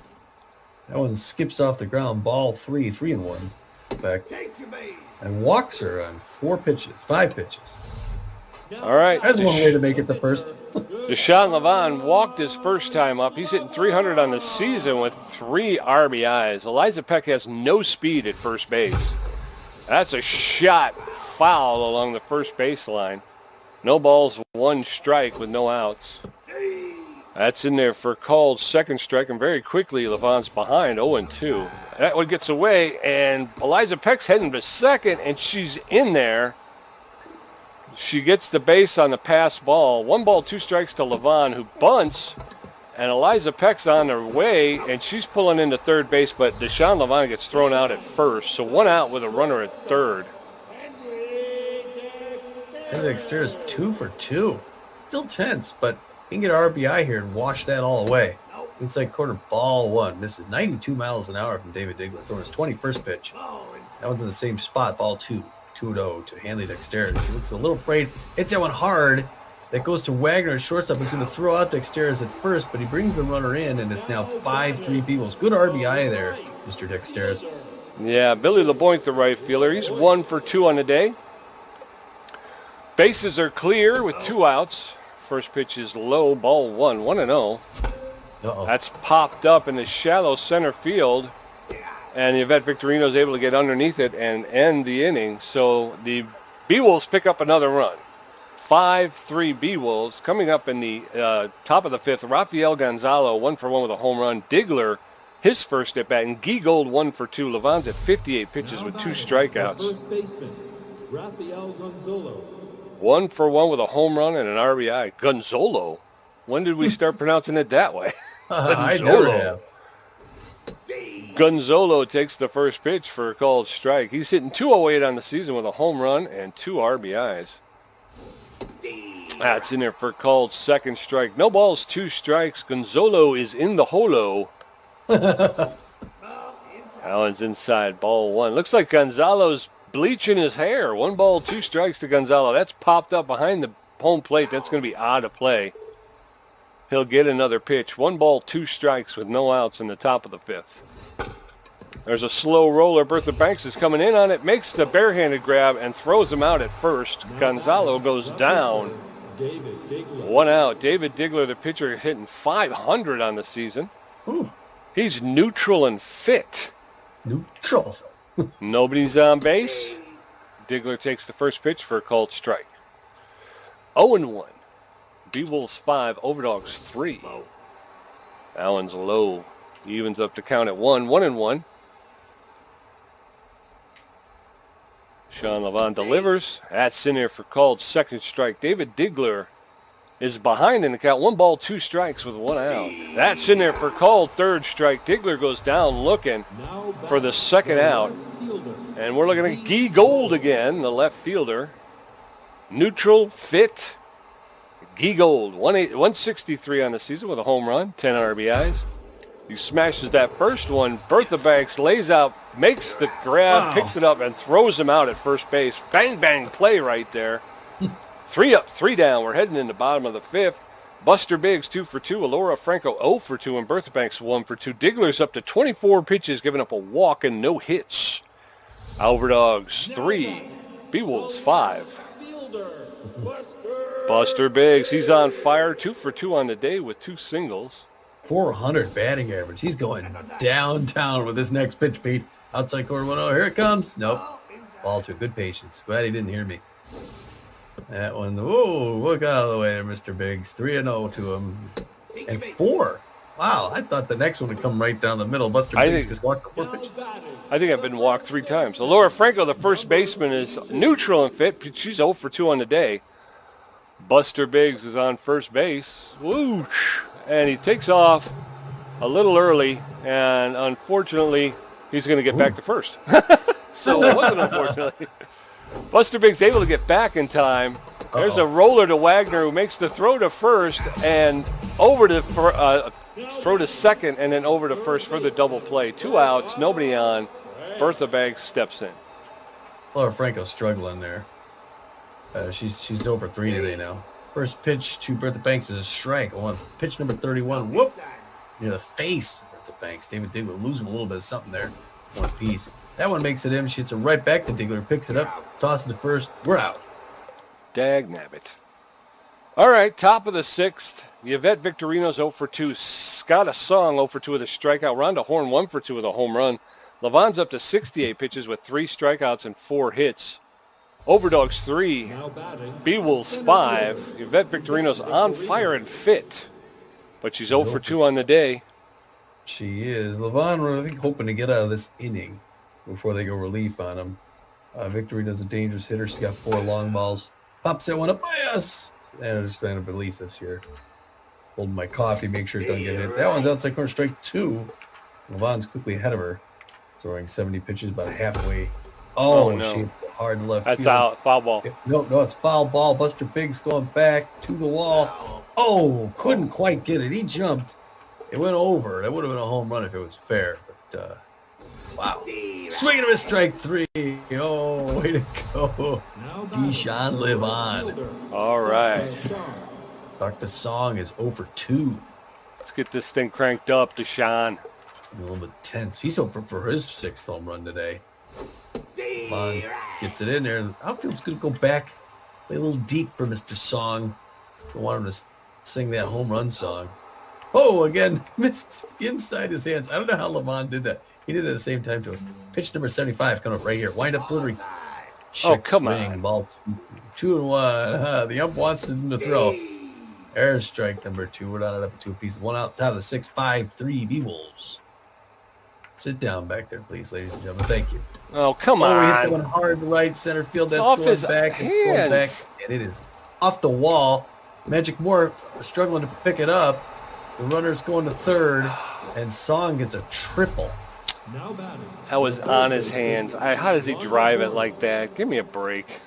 That one skips off the ground. Ball 3. 3-1. Back. And walks her on 5 pitches. All right. That's one way to make it the first. Deshaun Levon walked his first time up. He's hitting 300 on the season with 3 RBIs. Eliza Peck has no speed at first base. That's a shot foul along the first baseline. No balls, 1 strike with no outs. That's in there for called second strike, and very quickly Levon's behind 0-2. That one gets away, and Eliza Peck's heading to second, and she's in there. She gets the base on the pass ball. 1 ball, 2 strikes to Levon, who bunts. And Eliza Peck's on her way, and she's pulling into third base, but Deshaun Levant gets thrown out at first. So 1 out with a runner at third. Henry Dexter 2 for 2. Still tense, but he can get an RBI here and wash that all away. Inside corner, ball 1. Misses 92 miles an hour from David Diggler. Throwing his 21st pitch. That one's in the same spot, ball 2. 2-0 to Hanley Dexter. He looks a little afraid. Hits that one hard. That goes to Wagner at shortstop. He's going to throw out Dexteris at first, but he brings the runner in, and it's now 5-3 Beewolves. Good RBI there, Mr. Dexteris. Yeah, Billy LeBoink, the right fielder. He's 1 for 2 on the day. Bases are clear with 2 outs. First pitch is low, ball 1, 1-0. That's popped up in the shallow center field, and Yvette Victorino's able to get underneath it and end the inning. So the Beewolves pick up another run. 5-3 Beewolves. Coming up in the top of the 5th, Rafael Gonzalo 1 for 1 with a home run. Diggler, his first at bat, and Giegold 1 for 2. Levant's at 58 pitches with 2 strikeouts. First baseman, Rafael Gonzalo. 1 for 1 with a home run and an RBI. Gonzalo. When did we start pronouncing it that way? I never have. Gonzalo takes the first pitch for a called strike. He's hitting 208 on the season with a home run and 2 RBIs. That's in there for a called second strike. No balls, 2 strikes. Gonzalo is in the holo. Allen's inside, ball 1. Looks like Gonzalo's bleaching his hair. 1 ball, 2 strikes to Gonzalo. That's popped up behind the home plate. That's going to be odd to play. He'll get another pitch. 1 ball, 2 strikes with no outs in the top of the 5th. There's a slow roller. Bertha Banks is coming in on it, makes the barehanded grab, and throws him out at first. Gonzalo goes down. 1 out. David Diggler, the pitcher, hitting .500 on the season. Ooh. He's neutral and fit. Neutral. Nobody's on base. Diggler takes the first pitch for a called strike. 0-1. Beewolves 5, Overdogs 3. Allen's low. He evens up to count at 1. 1-1. Sean Levant delivers. That's in there for called second strike. David Diggler is behind in the count. 1 ball, 2 strikes with 1 out. That's in there for called third strike. Diggler goes down looking for the second out. And we're looking at Guy Gold again, the left fielder. Neutral, fit. Guy Gold, 163 on the season with a home run, 10 RBIs. He smashes that first one. Bertha Banks lays out, makes the grab, picks it up, and throws him out at first base. Bang, bang play right there. 3 up, 3 down. We're heading in the bottom of the 5th. Buster Biggs 2 for 2. Alora Franco 0 for 2. And Bertha Banks 1 for 2. Diggler's up to 24 pitches, giving up a walk and no hits. Overdogs 3. Beewolves 5. Buster Biggs, he's on fire. 2 for 2 on the day with 2 singles. 400 batting average. He's going downtown with this next pitch, Pete. Outside corner 1-0. Here it comes. Nope. Ball 2. Good patience. Glad he didn't hear me. That one. Whoa, look out of the way there, Mr. Biggs. 3-0 to him. And 4. Wow, I thought the next one would come right down the middle. Buster Biggs just walked the 4 pitches. I think I've been walked 3 times. Alora Franco, the first baseman, is neutral and fit. She's 0 for 2 on the day. Buster Biggs is on first base. Whoosh. And he takes off a little early, and unfortunately, he's going to get back to first. So it wasn't unfortunately. Buster Biggs able to get back in time. There's a roller to Wagner, who makes the throw to first and over to throw to second, and then over to first for the double play. 2 outs, nobody on. Bertha Banks steps in. Laura Franco's struggling there. She's over 3 today now. First pitch to Bertha Banks is a strike. Pitch number 31. Whoop! Near the face of Bertha Banks. David Diggler losing a little bit of something there. 1 piece. That one makes it in. She hits it right back to Diggler. Picks it up. Tosses to first. We're out. Dag nabbit. All right, top of the 6th. Yvette Victorino's 0 for 2. Scott Song 0 for 2 with a strikeout. Rhonda Horn 1 for 2 with a home run. Levant's up to 68 pitches with 3 strikeouts and 4 hits. Overdogs 3, Beewolves 5. Yvette Victorino's on fire and fit, but she's 0 for 2 on the day. She is. Levant, I think, hoping to get out of this inning before they go relief on him. Victorino's a dangerous hitter. She's got 4 long balls. Pops that one up by us. And just kind of relief this year. Holding my coffee, make sure it doesn't get hit. That one's outside corner, strike 2. Levon's quickly ahead of her, throwing 70 pitches about halfway. Oh, no. She hit the hard left That's field. out. Foul ball. No, it's foul ball. Buster Biggs going back to the wall. Oh, couldn't quite get it. He jumped. It went over. That would have been a home run if it was fair. But, wow. Swing and a miss, strike 3. Oh, way to go. Deshaun, live on. All right. Dr. Song is 0 for 2. Let's get this thing cranked up, Deshaun. A little bit tense. He's hoping for his 6th home run today. Long gets it in there. The outfield's going to go back, play a little deep for Mr. Song. Don't want him to sing that home run song. Oh, again, missed inside his hands. I don't know how Levon did that. He did it at the same time to him. Pitch number 75 coming up right here. Wind up delivery. Come swing, on. Ball 2-1. The ump wants him to throw. Air strike number 2. We're not up to 2 apiece. 1 out, top of the 6-5-3 Beewolves. Sit down back there, please, ladies and gentlemen. Thank you. Oh, come Oh, he hits that on. one hard right center field. That's off going his back. It's going back. hands. And it is off the wall. Magic Moore struggling to pick it up. The runner's going to third. And Song gets a triple. That was on his hands. How does he drive it like that? Give me a break.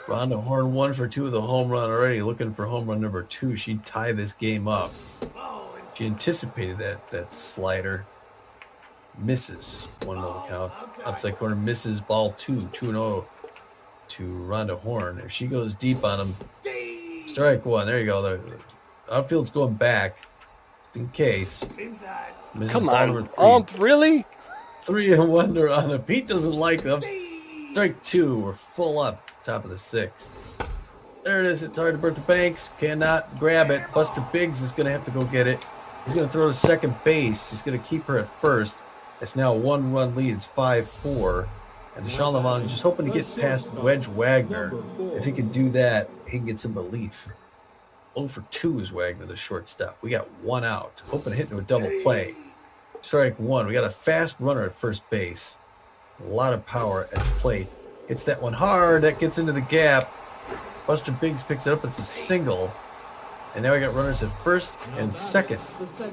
Rhonda Horn 1 for 2 with a home run already. Looking for home run number 2. She'd tie this game up. She anticipated that slider. Misses. 1-0 count. Outside corner misses. Ball 2-0 to Rhonda Horn. If she goes deep on him, strike 1. There you go. The outfield's going back in case. Misses Come ball on. number 3. Ump, really? 3-1 on him. Pete doesn't like them. Strike 2. We're full up. Top of the 6th. There it is. It's hard to Bertha Banks. Cannot grab it. Buster Biggs is going to have to go get it. He's going to throw to second base. He's going to keep her at first. It's now a 1-run lead. It's 5-4. And Deshaun Levon is just hoping to get past Wedge Wagner. If he can do that, he can get some relief. 0 for 2 is Wagner, the shortstop. We got 1 out. Hoping to hit into a double play. Strike 1. We got a fast runner at first base. A lot of power at the plate. Hits that one hard. That gets into the gap. Buster Biggs picks it up. It's a single. And now we got runners at first and second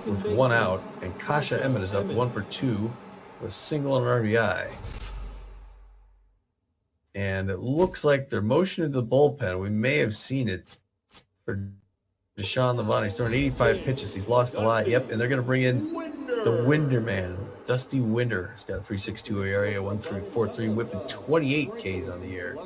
with 1 out. And Kasha Emmett is up 1 for 2 with a single and an RBI. And it looks like they're motioning to the bullpen. We may have seen it for Deshaun Levon. He's throwing 85 pitches. He's lost a lot. Yep, and they're going to bring in the Winder man, Dusty Winder. He's got a 3.62 ERA, 1.43 whip, and 28 Ks on the year.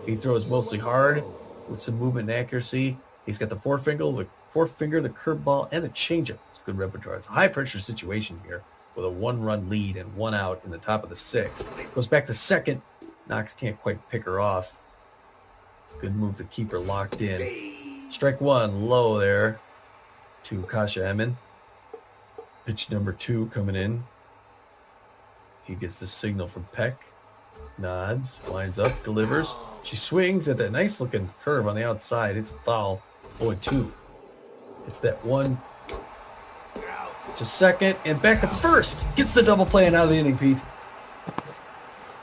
He throws mostly hard with some movement and accuracy. He's got the forefinger, the curveball, and a changeup. It's good repertoire. It's a high-pressure situation here with a 1-run lead and 1 out in the top of the 6th. Goes back to second. Knox can't quite pick her off. Good move to keep her locked in. Strike 1, low there to Kasha Emmett. Pitch number 2 coming in. He gets the signal from Peck. Nods, lines up, delivers. She swings at that nice-looking curve on the outside. It's a foul. 0-2. It's that one to second and back to first. Gets the double play and out of the inning, Pete.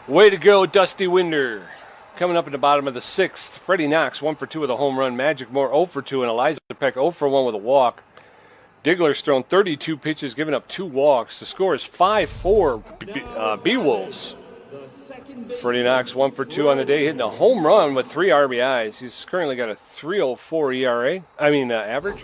Way to go, Dusty Winder. Coming up in the bottom of the 6th, Freddie Knox 1 for 2 with a home run. Magic Moore 0 for 2, and Eliza Peck 0 for 1 with a walk. Diggler's thrown 32 pitches, giving up 2 walks. The score is 5-4 Beewolves. Freddie Knox 1 for 2 on the day, hitting a home run with 3 RBIs. He's currently got a 3.04 average.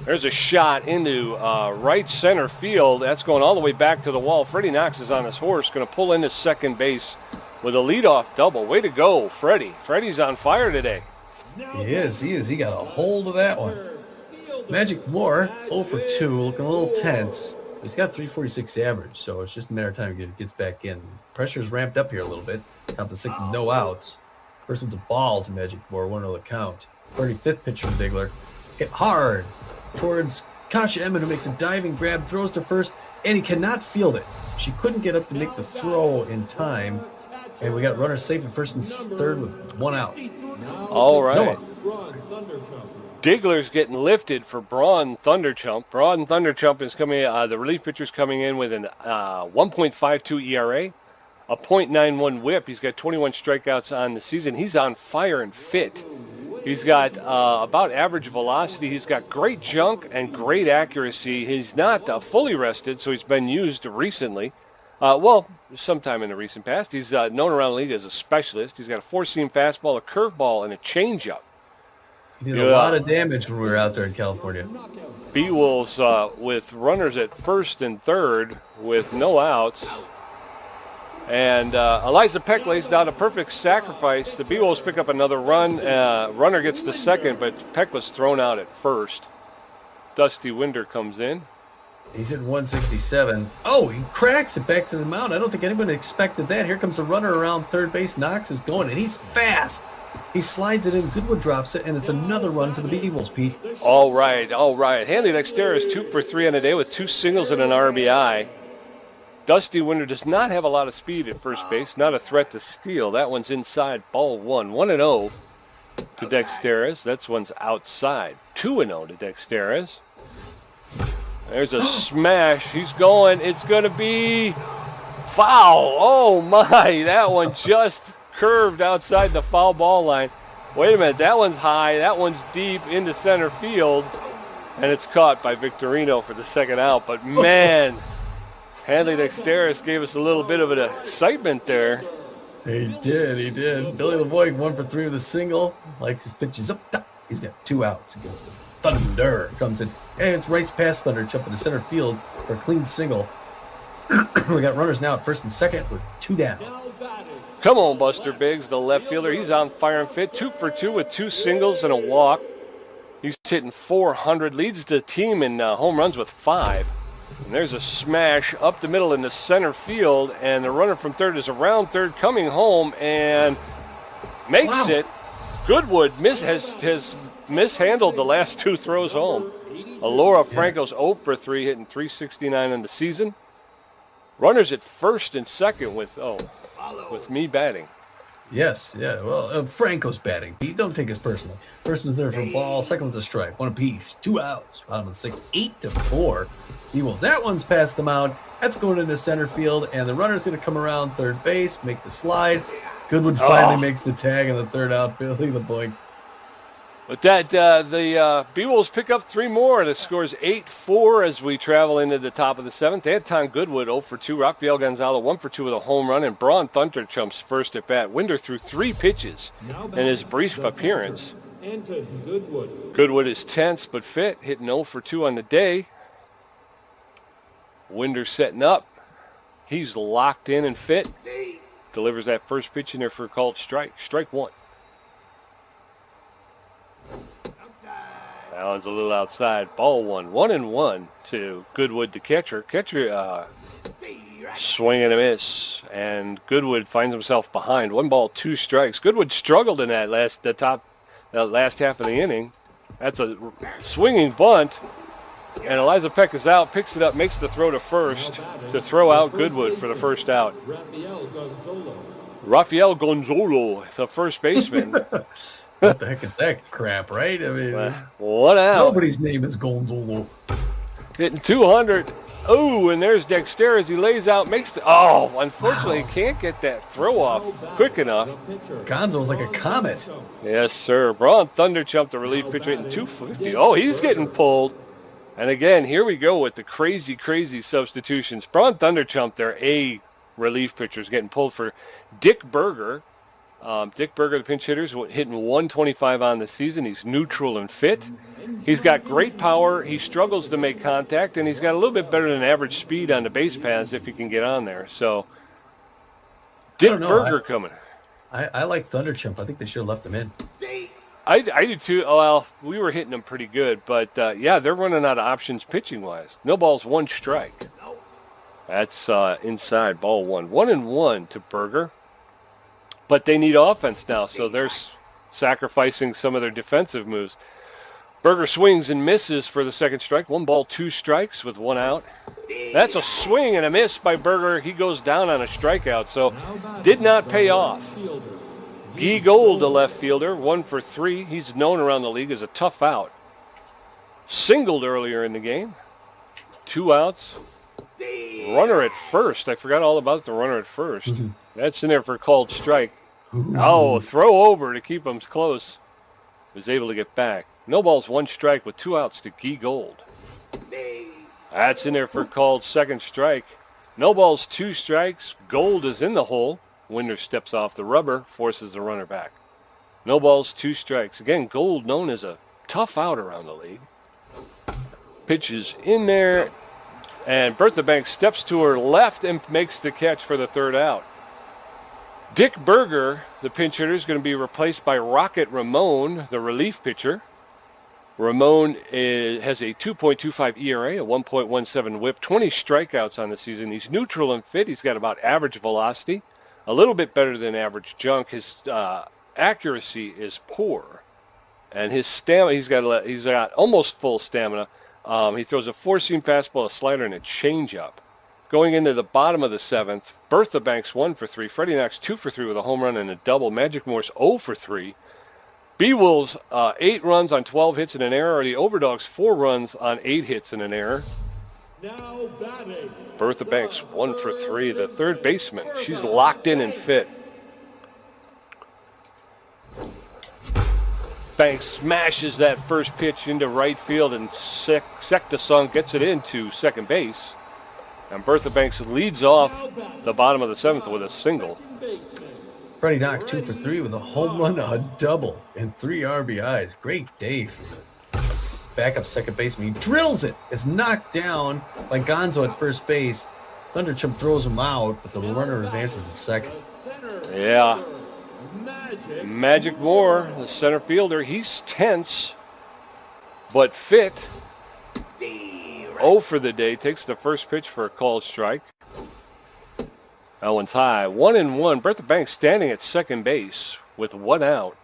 There's a shot into right center field. That's going all the way back to the wall. Freddie Knox is on his horse, going to pull into second base with a leadoff double. Way to go, Freddie. Freddie's on fire today. He is. He got a hold of that one. Magic Moore, 0 for 2, looking a little tense. He's got 346 average, so it's just a matter of time he gets back in. Pressure's ramped up here a little bit. Count the 6 with no outs. First one's a ball to Magic Moore, 1-0 the count. 35th pitch from Diggler. Hit hard towards Kasha Emmett, who makes a diving grab, throws to first, and he cannot field it. She couldn't get up to make the throw in time, and we got runners safe at first and third with 1 out. All right. No. Diggler's getting lifted for Braun Thunderchump. Braun Thunderchump is coming. The relief pitcher's coming in with an 1.52 ERA, a .91 WHIP. He's got 21 strikeouts on the season. He's on fire and fit. He's got about average velocity. He's got great junk and great accuracy. He's not fully rested, so he's been used recently. Sometime in the recent past. He's known around the league as a specialist. He's got a four-seam fastball, a curveball, and a changeup. He did a lot of damage when we were out there in California. Beewolves with runners at first and third with no outs. And Eliza Peck lays down a perfect sacrifice. The Beewolves pick up another run. Runner gets the second, but Peck was thrown out at first. Dusty Winder comes in. He's at 167. Oh, he cracks it back to the mound. I don't think anybody expected that. Here comes a runner around third base. Knox is going, and he's fast. He slides it in. Goodwood drops it, and it's another run for the Beewolves, Pete. All right. Hanley Dexter is 2 for 3 on the day with 2 singles and an RBI. Dusty Winder does not have a lot of speed at first base. Not a threat to steal. That one's inside. Ball 1. 1-0 to Dexteris. That one's outside. 2-0 to Dexteris. There's a smash. He's going. It's going to be foul. Oh, my. That one just curved outside the foul ball line. Wait a minute. That one's high. That one's deep into center field. And it's caught by Victorino for the second out. But, man, Hanley Dexteris gave us a little bit of an excitement there. He did. Billy LeBoy 1 for 3 with a single. Likes his pitches up top. He's got 2 outs against him. Thunder comes in, and it's right past Thunder, jumping to center field for a clean single. We got runners now at first and second with 2 down. Come on, Buster Biggs, the left fielder. He's on fire and fit. 2 for 2 with 2 singles and a walk. He's hitting 400, leads the team in home runs with 5. And there's a smash up the middle in the center field, and the runner from third is around third, coming home and makes it. Goodwood has mishandled the last 2 throws home. Alora Franco's 0 for 3, hitting 369 on the season. Runners at first and second with me batting. Yes, yeah. Well, Franco's batting. Pete, don't take this personally. First one's there for a ball. Second one's a strike. 1 apiece. 2 outs. Bottom of the 6th. 8-4. Beewolves. That one's past the mound. That's going into center field, and the runner's going to come around third base, make the slide. Goodwood finally makes the tag on the third out. Billy LeBoy. But that the Beewolves pick up 3 more. The score's 8-4 as we travel into the top of the 7th. Anton Goodwood 0 for 2. Rafael Gonzalo 1 for 2 with a home run. And Braun Thunderchump's first at bat. Winder threw 3 pitches in his brief appearance. Goodwood is tense but fit, hitting 0 for 2 on the day. Winder setting up. He's locked in and fit. Delivers that first pitch in there for a called strike. Strike 1. That one's a little outside. Ball 1. 1-1 to Goodwood, the catcher. Catcher swing and a miss, and Goodwood finds himself behind. 1 ball, 2 strikes. Goodwood struggled in that last half of the inning. That's a swinging bunt, and Eliza Peck is out, picks it up, makes the throw to first to throw out Goodwood for the first out. Rafael Gonzalo, the first baseman. What the heck is that crap, right? I mean, 1 out. Nobody's name is Gonzalo. Hitting 200. Oh, and there's Dexter as he lays out, makes the... Oh, unfortunately, he can't get that throw off quick enough. Gonzo's like a comet. Yes, sir. Braun Thunderchump, the relief pitcher, hitting 250. Oh, he's getting pulled. And again, here we go with the crazy, crazy substitutions. Braun Thunderchump, their A relief pitcher, is getting pulled for Dick Berger. Dick Berger, the pinch hitter, is hitting 125 on the season. He's neutral and fit. He's got great power. He struggles to make contact, and he's got a little bit better than average speed on the base paths if he can get on there. So, Dick Berger coming. I like Thunderchump. I think they should have left him in. I do too. Oh, well, we were hitting them pretty good, but yeah, they're running out of options pitching-wise. No balls, 1 strike. That's inside, ball 1. 1-1 to Berger. But they need offense now, so they're sacrificing some of their defensive moves. Berger swings and misses for the second strike. 1 ball, 2 strikes with 1 out. That's a swing and a miss by Berger. He goes down on a strikeout, so did not pay off. Guy Gold, the left fielder, 1 for 3. He's known around the league as a tough out. Singled earlier in the game. 2 outs. Runner at first. I forgot all about the runner at first. That's in there for a called strike. Oh, throw over to keep them close. was able to get back. No balls, 1 strike with 2 outs to Guy Gold. That's in there for called second strike. No balls, 2 strikes. Gold is in the hole. Winder steps off the rubber, forces the runner back. No balls, 2 strikes. Again, Gold known as a tough out around the league. Pitches in there, and Bertha Banks steps to her left and makes the catch for the 3rd out. Dick Berger, the pinch hitter, is going to be replaced by Rocket Ramon, the relief pitcher. Ramon has a 2.25 ERA, a 1.17 whip, 20 strikeouts on the season. He's neutral and fit. He's got about average velocity, a little bit better than average junk. His accuracy is poor, and his stamina, he's got almost full stamina. He throws a 4-seam fastball, a slider, and a changeup. Going into the bottom of the 7th, Bertha Banks 1 for 3. Freddie Knox 2 for 3 with a home run and a double. Magic Morse 0 for 3. Beewolves 8 runs on 12 hits and an error. The Overdogs 4 runs on 8 hits and an error. Now batting. Bertha Banks 1 for 3. The third baseman. She's locked in and fit. Banks smashes that first pitch into right field, and Secta Song gets it into second base. And Bertha Banks leads off the bottom of the 7th with a single. Freddie Knox 2 for 3 with a home run, a double, and 3 RBIs. Great day for the backup second baseman. He drills it. It's knocked down by Gonzo at first base. Thunderchump throws him out, but the runner advances to second. Yeah. Magic Moore, the center fielder, he's tense, but fit. 0 for the day, takes the first pitch for a called strike. That one's high. 1-1. Bertha Banks standing at second base with 1 out.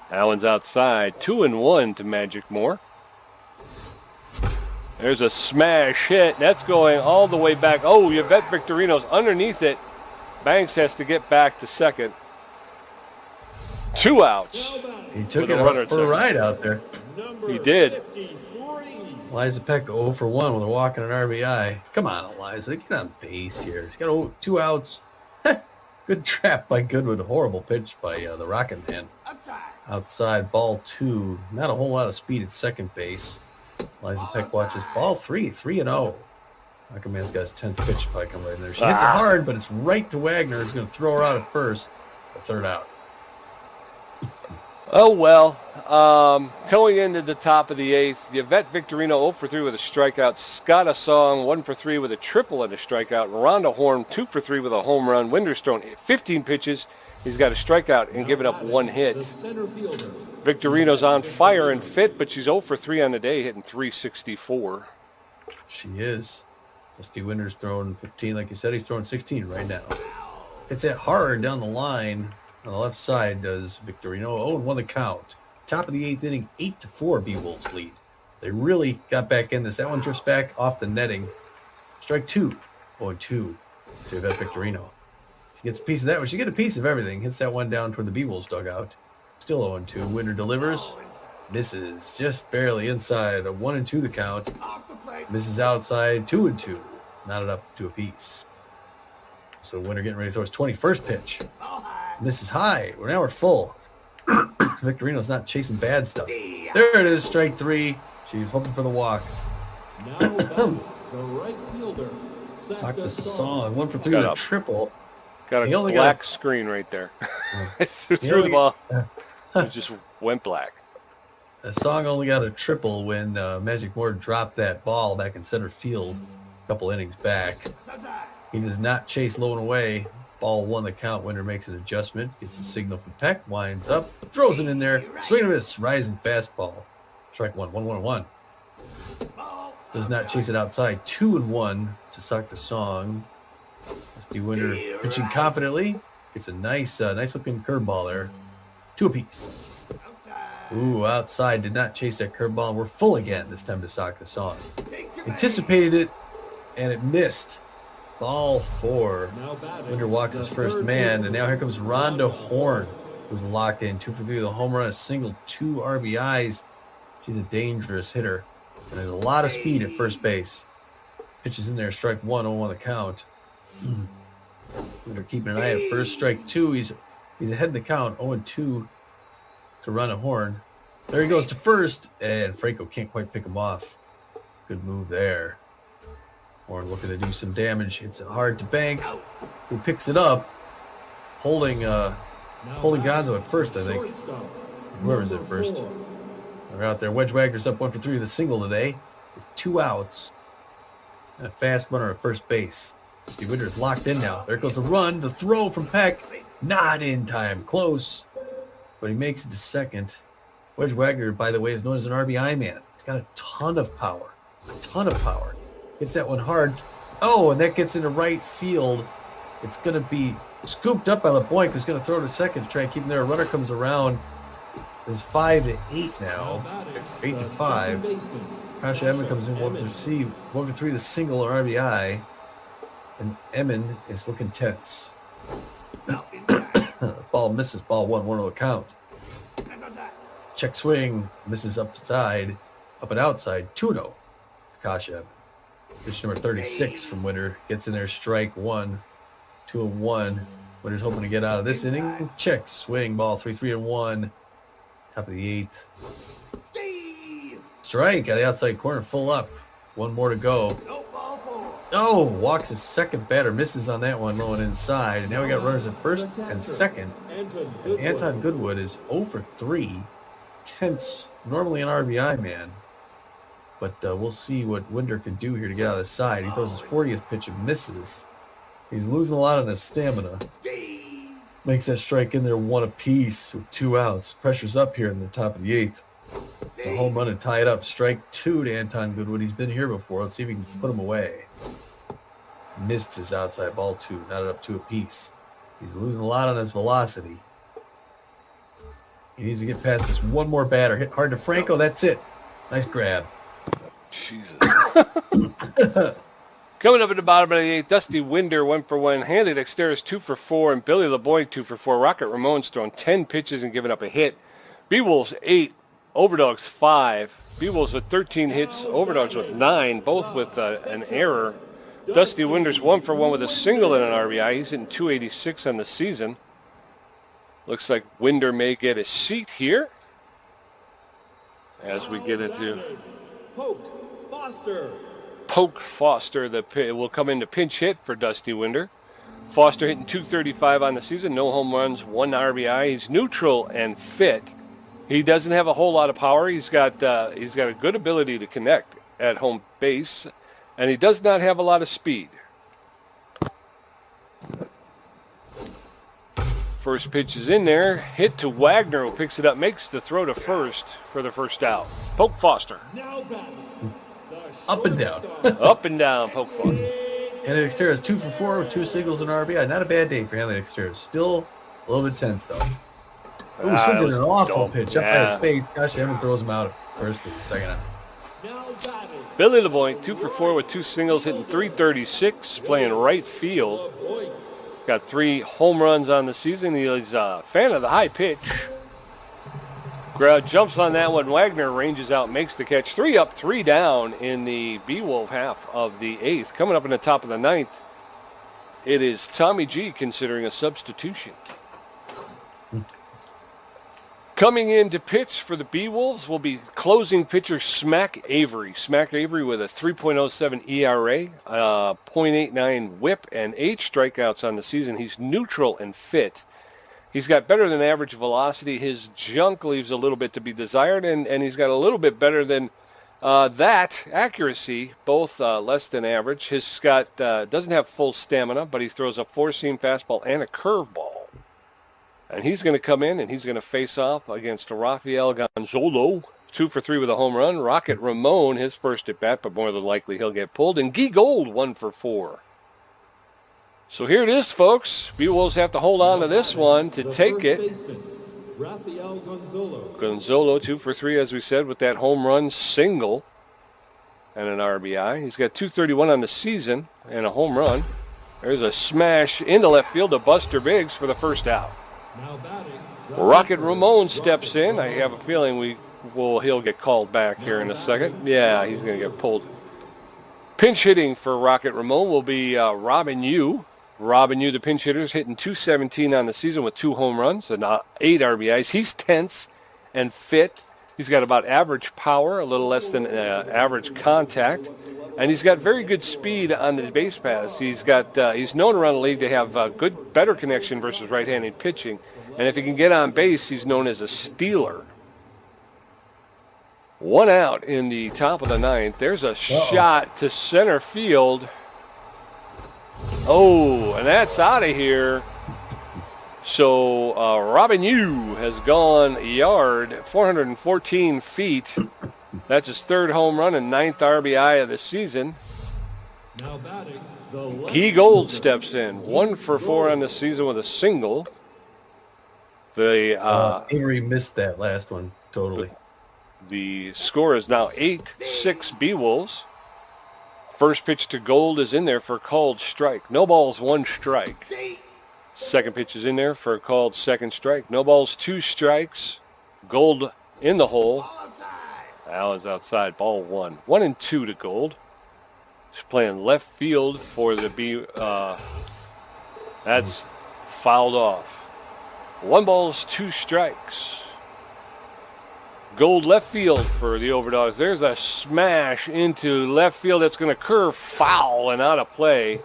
That one's outside. 2-1 to Magic Moore. There's a smash hit. That's going all the way back. Oh, Yvette Victorino's underneath it. Banks has to get back to second. 2 outs. He took it out for a ride out there. He did. Eliza Peck 0 for 1 with a walk and an RBI. Come on, Eliza. Get on base here. He's got 2 outs. Good trap by Goodwood. Horrible pitch by the Rocket Man. Outside, ball 2. Not a whole lot of speed at second base. Eliza Peck watches ball 3. 3-0. Rocket Man's got his 10th pitch probably come right in there. She hits it hard, but it's right to Wagner. He's going to throw her out at first. The 3rd out. Oh, well. Going into the top of the 8th, Yvette Victorino 0 for 3 with a strikeout. Scotta Song 1 for 3 with a triple and a strikeout. Rhonda Horn 2 for 3 with a home run. Winder's thrown 15 pitches. He's got a strikeout and given up 1 hit. Victorino's on fire and fit, but she's 0 for 3 on the day, hitting .364. She is. Misty Winder's throwing 15. Like you said, he's throwing 16 right now. It's it hard down the line. On the left side does Victorino. 0-1 the count. Top of the 8th inning, 8-4 Beewolves lead. They really got back in this. That one drifts back off the netting. Strike 2. 0-2 to Yvette Victorino. She gets a piece of that. Well, she gets a piece of everything. Hits that one down toward the Beewolves dugout. Still 0-2. Winder delivers. Misses just barely inside. A 1-2 the count. Misses outside. 2-2. Knotted up to a piece. So Winder getting ready to throw his 21st pitch. Misses high. Now we're full. Victorino's not chasing bad stuff. There it is, strike 3. She's hoping for the walk. Now the right fielder. Sock the Song. 1 for 3 with a triple. Got a black screen right there. Threw the ball. It just went black. The Song only got a triple when Magic Moore dropped that ball back in center field a couple innings back. He does not chase low and away. Ball 1 the count. Winder makes an adjustment. Gets a signal from Peck. Winds up. Throws it in there. Swing and miss. Rising fastball. Strike 1. 1-1-1. Does not chase it outside. 2-1 to Sock the Song. Misty Winder pitching confidently. Gets a nice looking curveball there. 2 apiece. Ooh, outside. Did not chase that curveball. We're full again this time to Sock the Song. Anticipated it, and it missed. Ball 4. Winder walks his first man, and now here comes Rhonda Horn, who's locked in. 2 for 3 with a home run, a single, 2 RBIs. She's a dangerous hitter, and there's a lot of speed at first base. Pitches in there, strike 1, 0-1 the count. Winder keeping an eye at first, strike 2. He's ahead in the count, 0-2 to run a horn. There he goes to first, and Franco can't quite pick him off. Good move there. Horn looking to do some damage. Hits it hard to Banks, who picks it up, holding Gonzo at first, I think. Whoever's at first. They're out there. Wedge Wagner's up 1 for 3 with a single today, with 2 outs. And a fast runner at first base. Steve Winder's locked in now. There goes the run. The throw from Peck. Not in time. Close. But he makes it to second. Wedge Wagner, by the way, is known as an RBI man. He's got a ton of power. A ton of power. Hits that one hard. Oh, and that gets into right field. It's going to be scooped up by LeBoink, who's going to throw to second to try and keep him there. A runner comes around. It's 5-8 now. 8-5. Kasha Edmond comes in 1 for 3 to single or RBI. And Edmond is looking tense. Ball misses. Ball 1-1 count. Check swing. Misses upside. Up and outside. 2-0. Kasha Edmond. Pitch number 36 from Winter. Gets in there. Strike 1. 2-1. Winter's hoping to get out of this inning. Check swing. Ball 3-1. Top of the 8th. Strike at the outside corner, full up. 1 more to go. Oh, walks his second batter, misses on that one, low and inside. And now we got runners at first and second. And Anton Goodwood is 0 for 3. Tense, normally an RBI man. But we'll see what Winder can do here to get out of the side. He throws his 40th pitch and misses. He's losing a lot on his stamina. Makes that strike in there 1 apiece with 2 outs. Pressure's up here in the top of the 8th. The home run and tie it up. Strike 2 to Anton Goodwood. He's been here before. Let's see if we can put him away. Missed his outside. Ball 2. Knotted up 2 apiece. He's losing a lot on his velocity. He needs to get past this 1 more batter. Hit hard to Franco. That's it. Nice grab. Jesus. Coming up at the bottom of the 8th, Dusty Winder 1 for 1. Hanley Dexteris 2 for 4. And Billy LeBoy 2 for 4. Rocket Ramon's thrown 10 pitches and given up a hit. Beewolves 8. Overdogs 5. Beewolves with 13 hits. Overdogs with 9. Both with an error. Dusty Winder's 1 for 1 with a single and an RBI. He's hitting 286 on the season. Looks like Winder may get a seat here as we get into Poke Foster. Will come into pinch hit for Dusty Winder. Foster hitting 235 on the season. No home runs, 1 RBI. He's neutral and fit. He doesn't have a whole lot of power. He's got a good ability to connect at home base, and he does not have a lot of speed. First pitch is in there. Hit to Wagner, who picks it up, makes the throw to first for the first out. Poke Foster. Up and down. Up and down, Poke Foster. Hanley Dexteris 2 for 4 with 2 singles and RBI. Not a bad day for Hanley Dexteris. Still a little bit tense, though. Ooh, swings in an awful pitch up by his face. Gosh, Evan throws him out at first for the second out. Billy LeBoy 2 for 4 with 2 singles, hitting 336, playing right field. Got 3 home runs on the season. He's a fan of the high pitch. Crowd jumps on that one. Wagner ranges out, makes the catch. 3 up, 3 down in the Beewolf half of the 8th. Coming up in the top of the 9th, it is Tommy G considering a substitution. Coming in to pitch for the Beewolves will be closing pitcher Smack Avery. Smack Avery with a 3.07 ERA, 0.89 whip, and 8 strikeouts on the season. He's neutral and fit. He's got better than average velocity. His junk leaves a little bit to be desired, and he's got a little bit better than that accuracy, both less than average. His doesn't have full stamina, but he throws a 4-seam fastball and a curveball. And he's going to come in, and he's going to face off against Rafael Gonzalo. 2 for 3 with a home run. Rocket Ramon, his first at bat, but more than likely he'll get pulled. And Guy Gold, 1 for 4. So here it is, folks. Beewolves have to hold on to this one to take it. Gonzalo, 2 for 3, as we said, with that home run single and an RBI. He's got 231 on the season and a home run. There's a smash into left field to Buster Biggs for the first out. Rocket Ramon steps in. I have a feeling he'll get called back here in a second. Yeah, he's going to get pulled. Pinch hitting for Rocket Ramon will be Robin Yu. Robin Yu, the pinch hitter, is hitting 217 on the season with 2 home runs and 8 RBIs. He's tense. and fit. He's got about average power, a little less than average contact, and he's got very good speed on the base paths. He's known around the league to have better connection versus right-handed pitching, and if he can get on base, he's known as a stealer. One out in the top of the ninth. There's a shot to center field. Oh, and that's out of here. So Robin Yu has gone a yard, 414 feet. That's his third home run and 9th RBI of the season. Now batting, Guy Gold steps in, 1 for 4 on the season with a single. Avery missed that last one totally. The score is now 8-6 Beewolves. First pitch to Gold is in there for a called strike. No balls, 1 strike. Second pitch is in there for a called second strike. No balls, 2 strikes. Gold in the hole. Allen's outside, ball 1. 1-2 to Gold. He's playing left field for the that's fouled off. 1 ball, 2 strikes. Gold left field for the Overdogs. There's a smash into left field that's going to curve foul and out of play.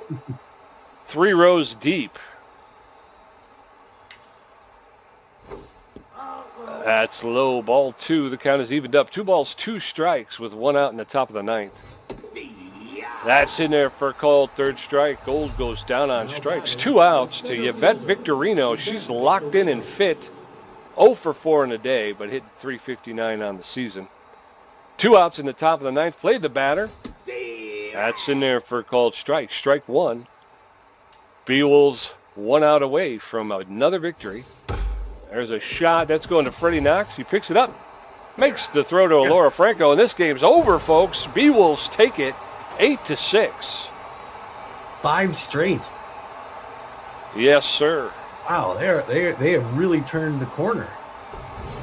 3 rows deep. That's low, ball 2. The count is evened up. 2 balls, 2 strikes with 1 out in the top of the ninth. That's in there for a called third strike. Gold goes down on strikes. 2 outs to Yvette Victorino. She's locked in and fit. 0 for 4 in a day, but hit 359 on the season. 2 outs in the top of the ninth. Played the batter. That's in there for a called strike. Strike 1. Beewolves 1 out away from another victory. There's a shot. That's going to Freddie Knox. He picks it up. Makes the throw to Laura Franco, and this game's over, folks. Beewolves take it 8-6. 5 straight. Yes, sir. Wow, they have really turned the corner.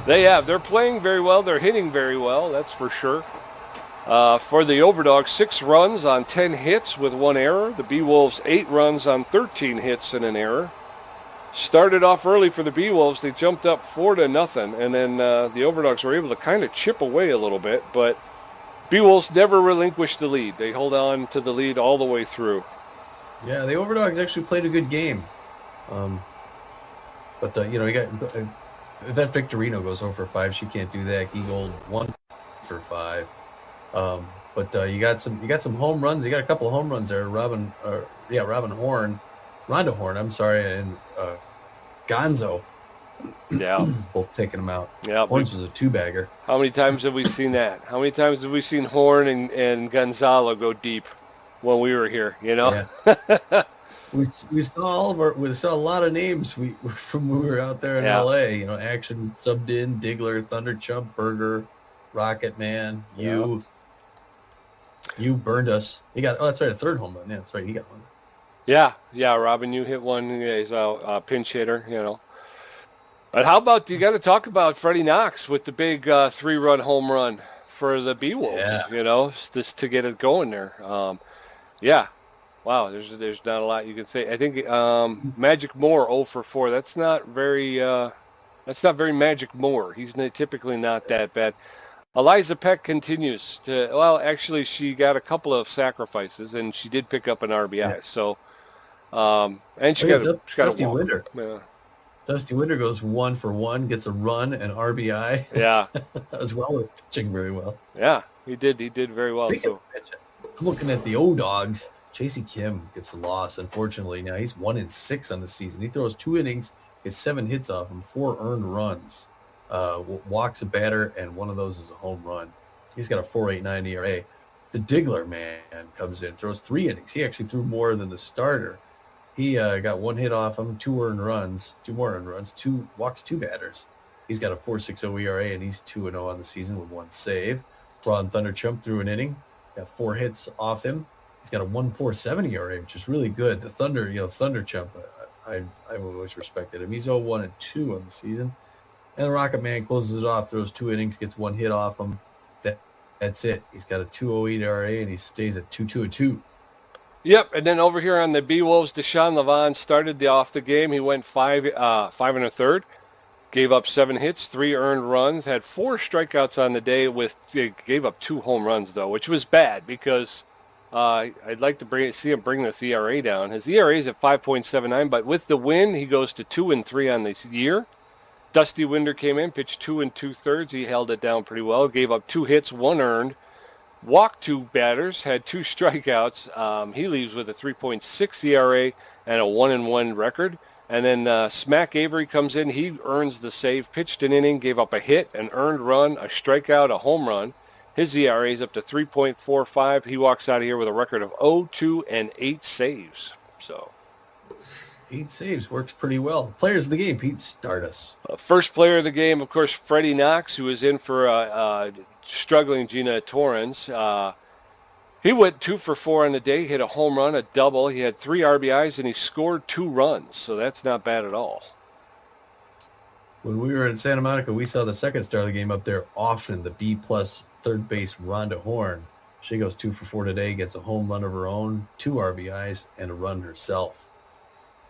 They have. They're playing very well. They're hitting very well. That's for sure. For the Overdogs, 6 runs on 10 hits with 1 error. The Beewolves, 8 runs on 13 hits and an error. Started off early for the Beewolves. They jumped up 4-0, and then the Overdogs were able to kind of chip away a little bit, but Beewolves never relinquished the lead. They hold on to the lead all the way through. Yeah, the Overdogs actually played a good game. But you got Yvette Victorino goes 0 for 5. She can't do that. Gold 1 for 5. But you got some home runs. You got a couple of home runs there. Rhonda Horn, I'm sorry, and Gonzo. Yeah. Both taking them out. Yeah. Horns was a 2-bagger. How many times have we seen that? How many times have we seen Horn and Gonzalo go deep when we were here, Yeah. We saw a lot of names from when we were out there in LA. Action subbed in, Diggler, Thunder Chump, Burger, Rocket Man, you burned us. He got that's right, a 3rd home run. Yeah, that's right, he got one. Yeah, Robin, you hit one. Yeah, he's a pinch hitter, But how about, you got to talk about Freddie Knox with the big 3-run home run for the Beewolves, just to get it going there. Wow, there's not a lot you can say. I think Magic Moore 0 for 4. That's not very Magic Moore. He's typically not that bad. Eliza Peck continues to, actually she got a couple of sacrifices and she did pick up an RBI. Yeah. So and she got Dusty a walk. Winder. Yeah. Dusty Winder goes 1 for 1, gets a run and RBI. Yeah. As well as pitching very well. Yeah, he did very well. Speaking of pitching, I'm looking at the O-Dogs. Chasey Kim gets the loss, unfortunately. Now he's 1-6 on the season. He throws 2 innings, gets 7 hits off him, 4 earned runs, walks a batter, and 1 of those is a home run. He's got a 4.89 ERA. The Diggler man comes in, throws 3 innings. He actually threw more than the starter. He got 1 hit off him, 2 more earned runs, 2 walks 2 batters. He's got a 4.60 ERA, and he's 2-0 on the season with 1 save. Ron Thunderchump threw an inning, got 4 hits off him. He's got a 1.47 ERA, which is really good. The Thunderchump, I've always respected him. He's 0-1-2 on the season. And the Rocket Man closes it off, throws 2 innings, gets 1 hit off him. That's it. He's got a 2.08 ERA, and he stays at 2.2. Yep, and then over here on the Beewolves, Deshaun Levon started off the game. He went 5 1/3. Gave up 7 hits, 3 earned runs, had 4 strikeouts on the day. Gave up 2 home runs, though, which was bad because I'd like to see him bring this ERA down. His ERA is at 5.79, but with the win, he goes to 2-3 on this year. Dusty Winder came in, pitched 2 2/3. He held it down pretty well. Gave up 2 hits, 1 earned. Walked 2 batters, had 2 strikeouts. He leaves with a 3.6 ERA and a 1-1 record. And then Smack Avery comes in. He earns the save, pitched an inning, gave up a hit, an earned run, a strikeout, a home run. His ERA is up to 3.45. He walks out of here with a record of 0-2 and 8 saves. So 8 saves works pretty well. Players of the game, Pete, start us. First player of the game, of course, Freddie Knox, who is in for struggling Gina Torrens. He went 2 for 4 on the day, hit a home run, a double. He had 3 RBIs, and he scored 2 runs, so that's not bad at all. When we were in Santa Monica, we saw the second star of the game up there often, the B-plus third base Rhonda Horn. She goes 2 for 4 today, gets a home run of her own, 2 RBIs, and a run herself.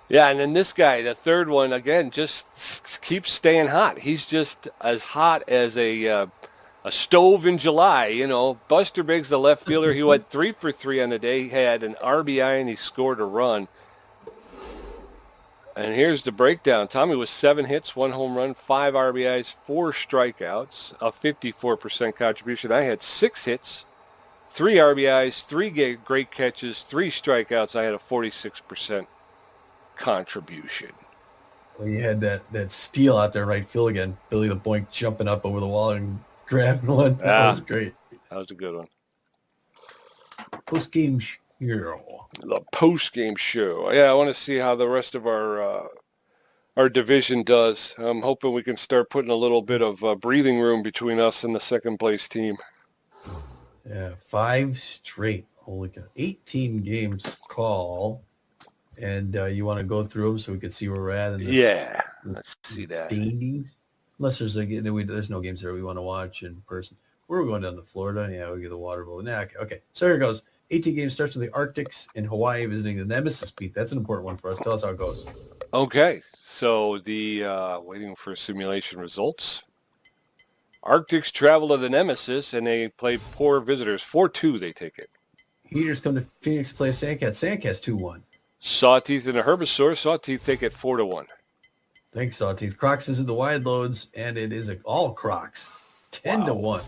Yeah, and then this guy, the third one, again, just keeps staying hot. He's just as hot as a stove in July, you know. Buster Biggs, the left fielder, he went 3 for 3 on the day. He had an RBI and he scored a run. And here's the breakdown. Tommy was 7 hits, 1 home run, 5 RBIs, 4 strikeouts, a 54% contribution. I had 6 hits, 3 RBIs, 3 great catches, 3 strikeouts. I had a 46% contribution. Well, you had that steal out there right field again. Billy the Boink jumping up over the wall and grabbing one. That was great. That was a good one. Post-game show. The post-game show. Yeah, I want to see how the rest of our division does. I'm hoping we can start putting a little bit of breathing room between us and the second-place team. Yeah, 5 straight. Holy cow. 18 games call. And you want to go through them so we can see where we're at? In this, let's see that. Standings? Unless there's no games there we want to watch in person. We're going down to Florida. Yeah, we get the water bowl. Nah, okay. So here it goes. 18 games starts with the Arctics in Hawaii visiting the Nemesis, Pete. That's an important one for us. Tell us how it goes. Okay. So the waiting for simulation results. Arctics travel to the Nemesis, and they play poor visitors. 4-2 they take it. Heaters come to Phoenix to play Sandcats. Sandcats 2-1. Sawteeth and the Herbisaur. Sawteeth take it 4-1. Thanks, Sawteeth. Crocs visit the Wide Loads, and it is all Crocs. 10-1.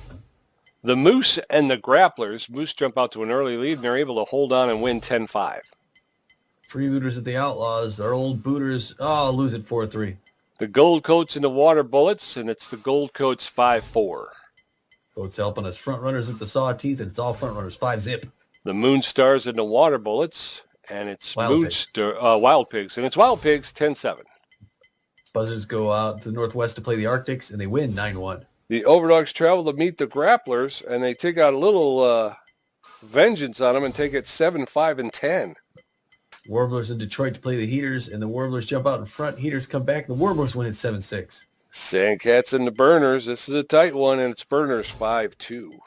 The Moose and the Grapplers. Moose jump out to an early lead, and they're able to hold on and win 10-5. Freebooters at the Outlaws. Our old booters, lose at 4-3. The Gold Coats and the Water Bullets, and it's the Gold Coats 5-4. Coats helping us. Front runners at the Sawteeth, and it's all front runners. 5-zip. The Moon Stars and the Water Bullets, and it's Wild Pigs, and it's Wild Pigs 10-7. Buzzards go out to the Northwest to play the Arctics, and they win 9-1. The Overdogs travel to meet the Grapplers, and they take out a little vengeance on them and take it 7-5-10. Warblers in Detroit to play the Heaters, and the Warblers jump out in front. Heaters come back. The Warblers win at 7-6. Sandcats and the Burners. This is a tight one, and it's Burners 5-2.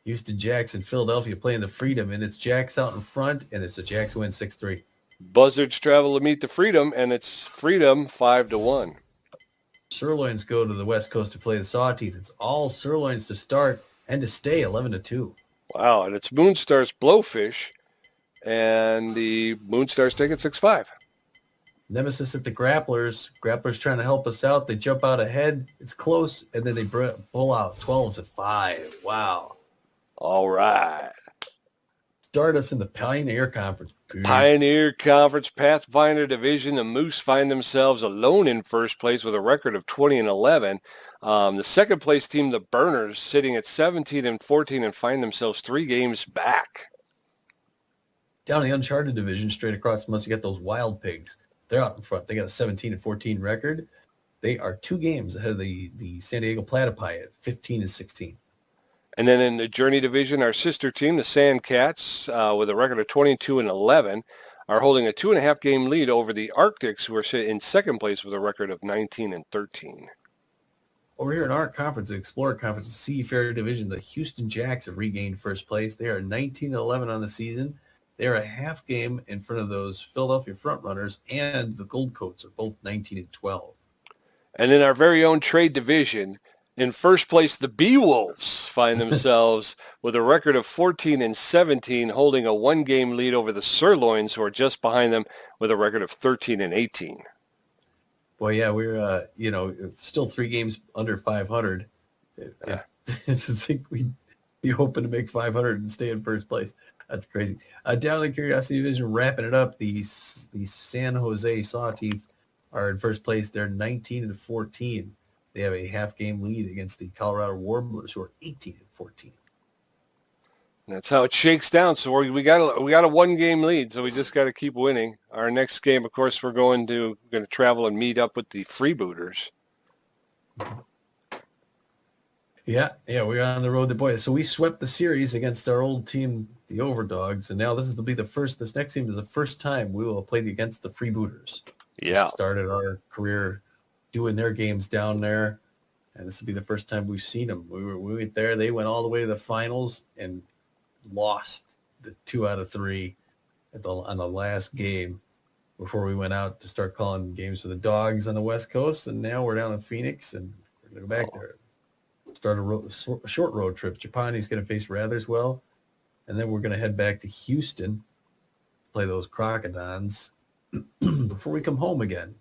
Houston Jacks and Philadelphia playing the Freedom, and it's Jacks out in front, and it's the Jacks win 6-3. Buzzards travel to meet the Freedom, and it's Freedom 5-1. Sirloins go to the West Coast to play the Sawteeth. It's all Sirloins to start and to stay 11-2. Wow, and it's Moonstars Blowfish, and the Moonstars take it 6-5. Nemesis at the Grapplers. Grapplers trying to help us out. They jump out ahead. It's close, and then they pull out 12-5. Wow. All right. Start us in the Pioneer Conference. Pioneer Conference Pathfinder Division. The Moose find themselves alone in first place with a record of 20-11. The second place team, the Burners, sitting at 17-14 and find themselves 3 games back. Down in the Uncharted Division, straight across from us, you got those Wild Pigs. They're out in front. They got a 17-14 record. They are 2 games ahead of the San Diego Platypi at 15-16. And then in the Journey Division, our sister team, the Sandcats, with a record of 22-11, are holding a 2.5-game lead over the Arctics, who are in second place with a record of 19-13. Over here in our conference, the Explorer Conference, the Seafarer Division, the Houston Jacks have regained first place. They are 19-11 on the season. They are a half game in front of those Philadelphia Frontrunners, and the Gold Coats are both 19-12. And in our very own trade division, in first place, the Beewolves find themselves with a record of 14-17, holding a one-game lead over the Sirloins, who are just behind them with a record of 13-18. Boy, yeah, we're still 3 games under 500. I think we'd be hoping to make 500 and stay in first place. That's crazy. Down in the Curiosity Division, wrapping it up, the San Jose Sawteeth are in first place. They're 19-14. They have a half-game lead against the Colorado Warblers, who are 18-14. That's how it shakes down. So we got a one-game lead, so we just got to keep winning. Our next game, of course, we're going to travel and meet up with the Freebooters. Yeah, we're on the road to boys. So we swept the series against our old team, the Overdogs, and now this next game is the first time we will play against the Freebooters. Yeah. We started our career doing their games down there, and this will be the first time we've seen them. We went there. They went all the way to the finals and lost the 2 out of 3 on the last game before we went out to start calling games for the Dogs on the West Coast. And now we're down in Phoenix, and we're going to go back there. Start a short road trip. Japani's going to face Ratherswell, and then we're going to head back to Houston, play those Crocodons before we come home again.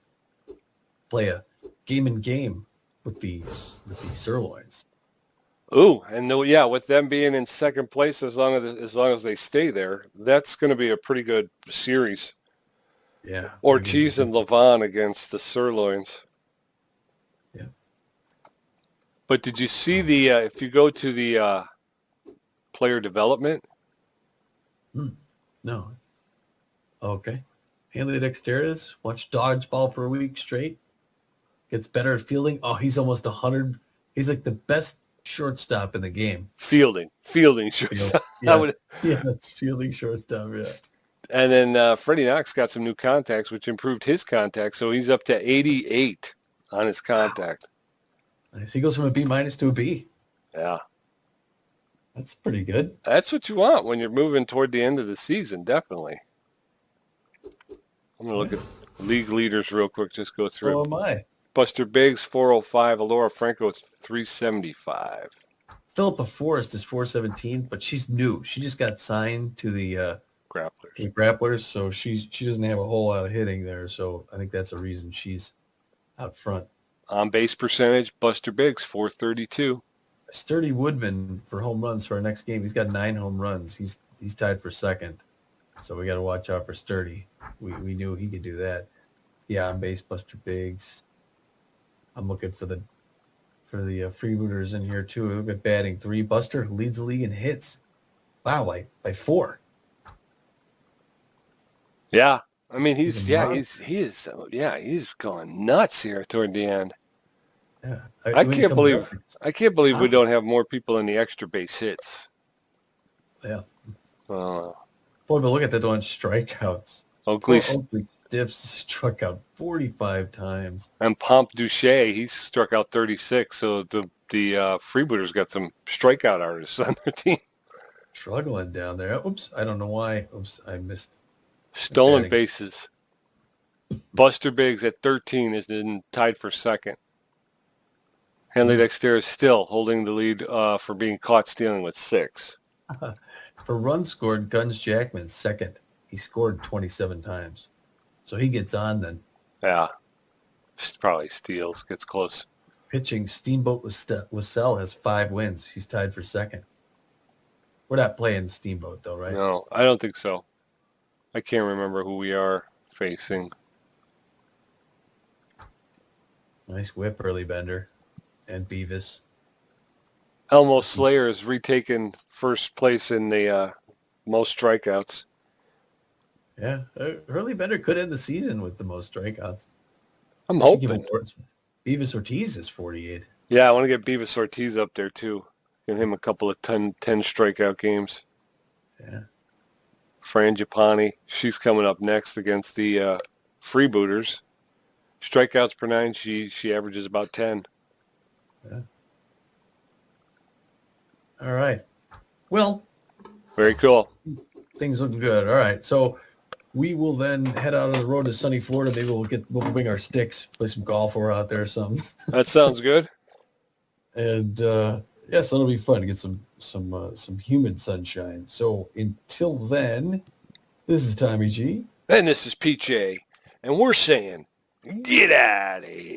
Play a game with the Sirloins. Ooh, and with them being in second place as long as they stay there, that's going to be a pretty good series. Yeah. Ortiz and Levon against the Sirloins. Yeah. But did you see if you go to the player development? No. Okay. Hanley Dexteris, watch dodgeball for a week straight. Gets better at fielding. Oh, he's almost 100. He's like the best shortstop in the game. Fielding shortstop. That's fielding shortstop, yeah. And then Freddie Knox got some new contacts, which improved his contact, so he's up to 88 on his contact. Wow. Nice. He goes from a B- to a B. Yeah. That's pretty good. That's what you want when you're moving toward the end of the season, definitely. I'm going to look at league leaders real quick, just go through. So am I. Buster Biggs, 405. Alora Franco, 375. Philippa Forrest is 417, but she's new. She just got signed to the Grapplers, so she doesn't have a whole lot of hitting there. So I think that's a reason she's out front. On base percentage, Buster Biggs, 432. Sturdy Woodman for home runs for our next game. He's got 9 home runs. He's tied for second. So we got to watch out for Sturdy. We knew he could do that. Yeah, on base, Buster Biggs. I'm looking for the Freebooters in here too. We've got batting 3. Buster leads the league in hits. Wow, by 4. Yeah, I mean he's going nuts here toward the end. Yeah, I can't believe we don't have more people in the extra base hits. Yeah. Boy, but look at that on strikeouts. Oakley Stiffs struck out 45 times. And Pomp Duche, he struck out 36. So the Freebooters got some strikeout artists on their team. Struggling down there. Oops, I don't know why. Oops, I missed. Stolen bases. Buster Biggs at 13 is tied for second. Hanley Dexter is still holding the lead for being caught stealing with 6. For runs scored, Guns Jackman second. He scored 27 times. So he gets on then. Yeah. Probably steals, gets close. Pitching, Steamboat Wassell has 5 wins. He's tied for second. We're not playing Steamboat though, right? No, I don't think so. I can't remember who we are facing. Nice whip, early Bender and Beavis. Elmo Slayer has retaken first place in the most strikeouts. Yeah, Hurley Bender could end the season with the most strikeouts. I'm hoping. Beavis Ortiz is 48. Yeah, I want to get Beavis Ortiz up there too. Give him a couple of 10 strikeout games. Yeah. Fran Japani, she's coming up next against the Freebooters. Strikeouts per 9, she averages about 10. Yeah. All right. Well. Very cool. Things looking good. All right. So we will then head out on the road to sunny Florida. Maybe we'll bring our sticks, play some golf or out there or something. That sounds good. And yes, that'll be fun to get some humid sunshine. So until then, this is Tommy G. And this is PJ. And we're saying, get out of here.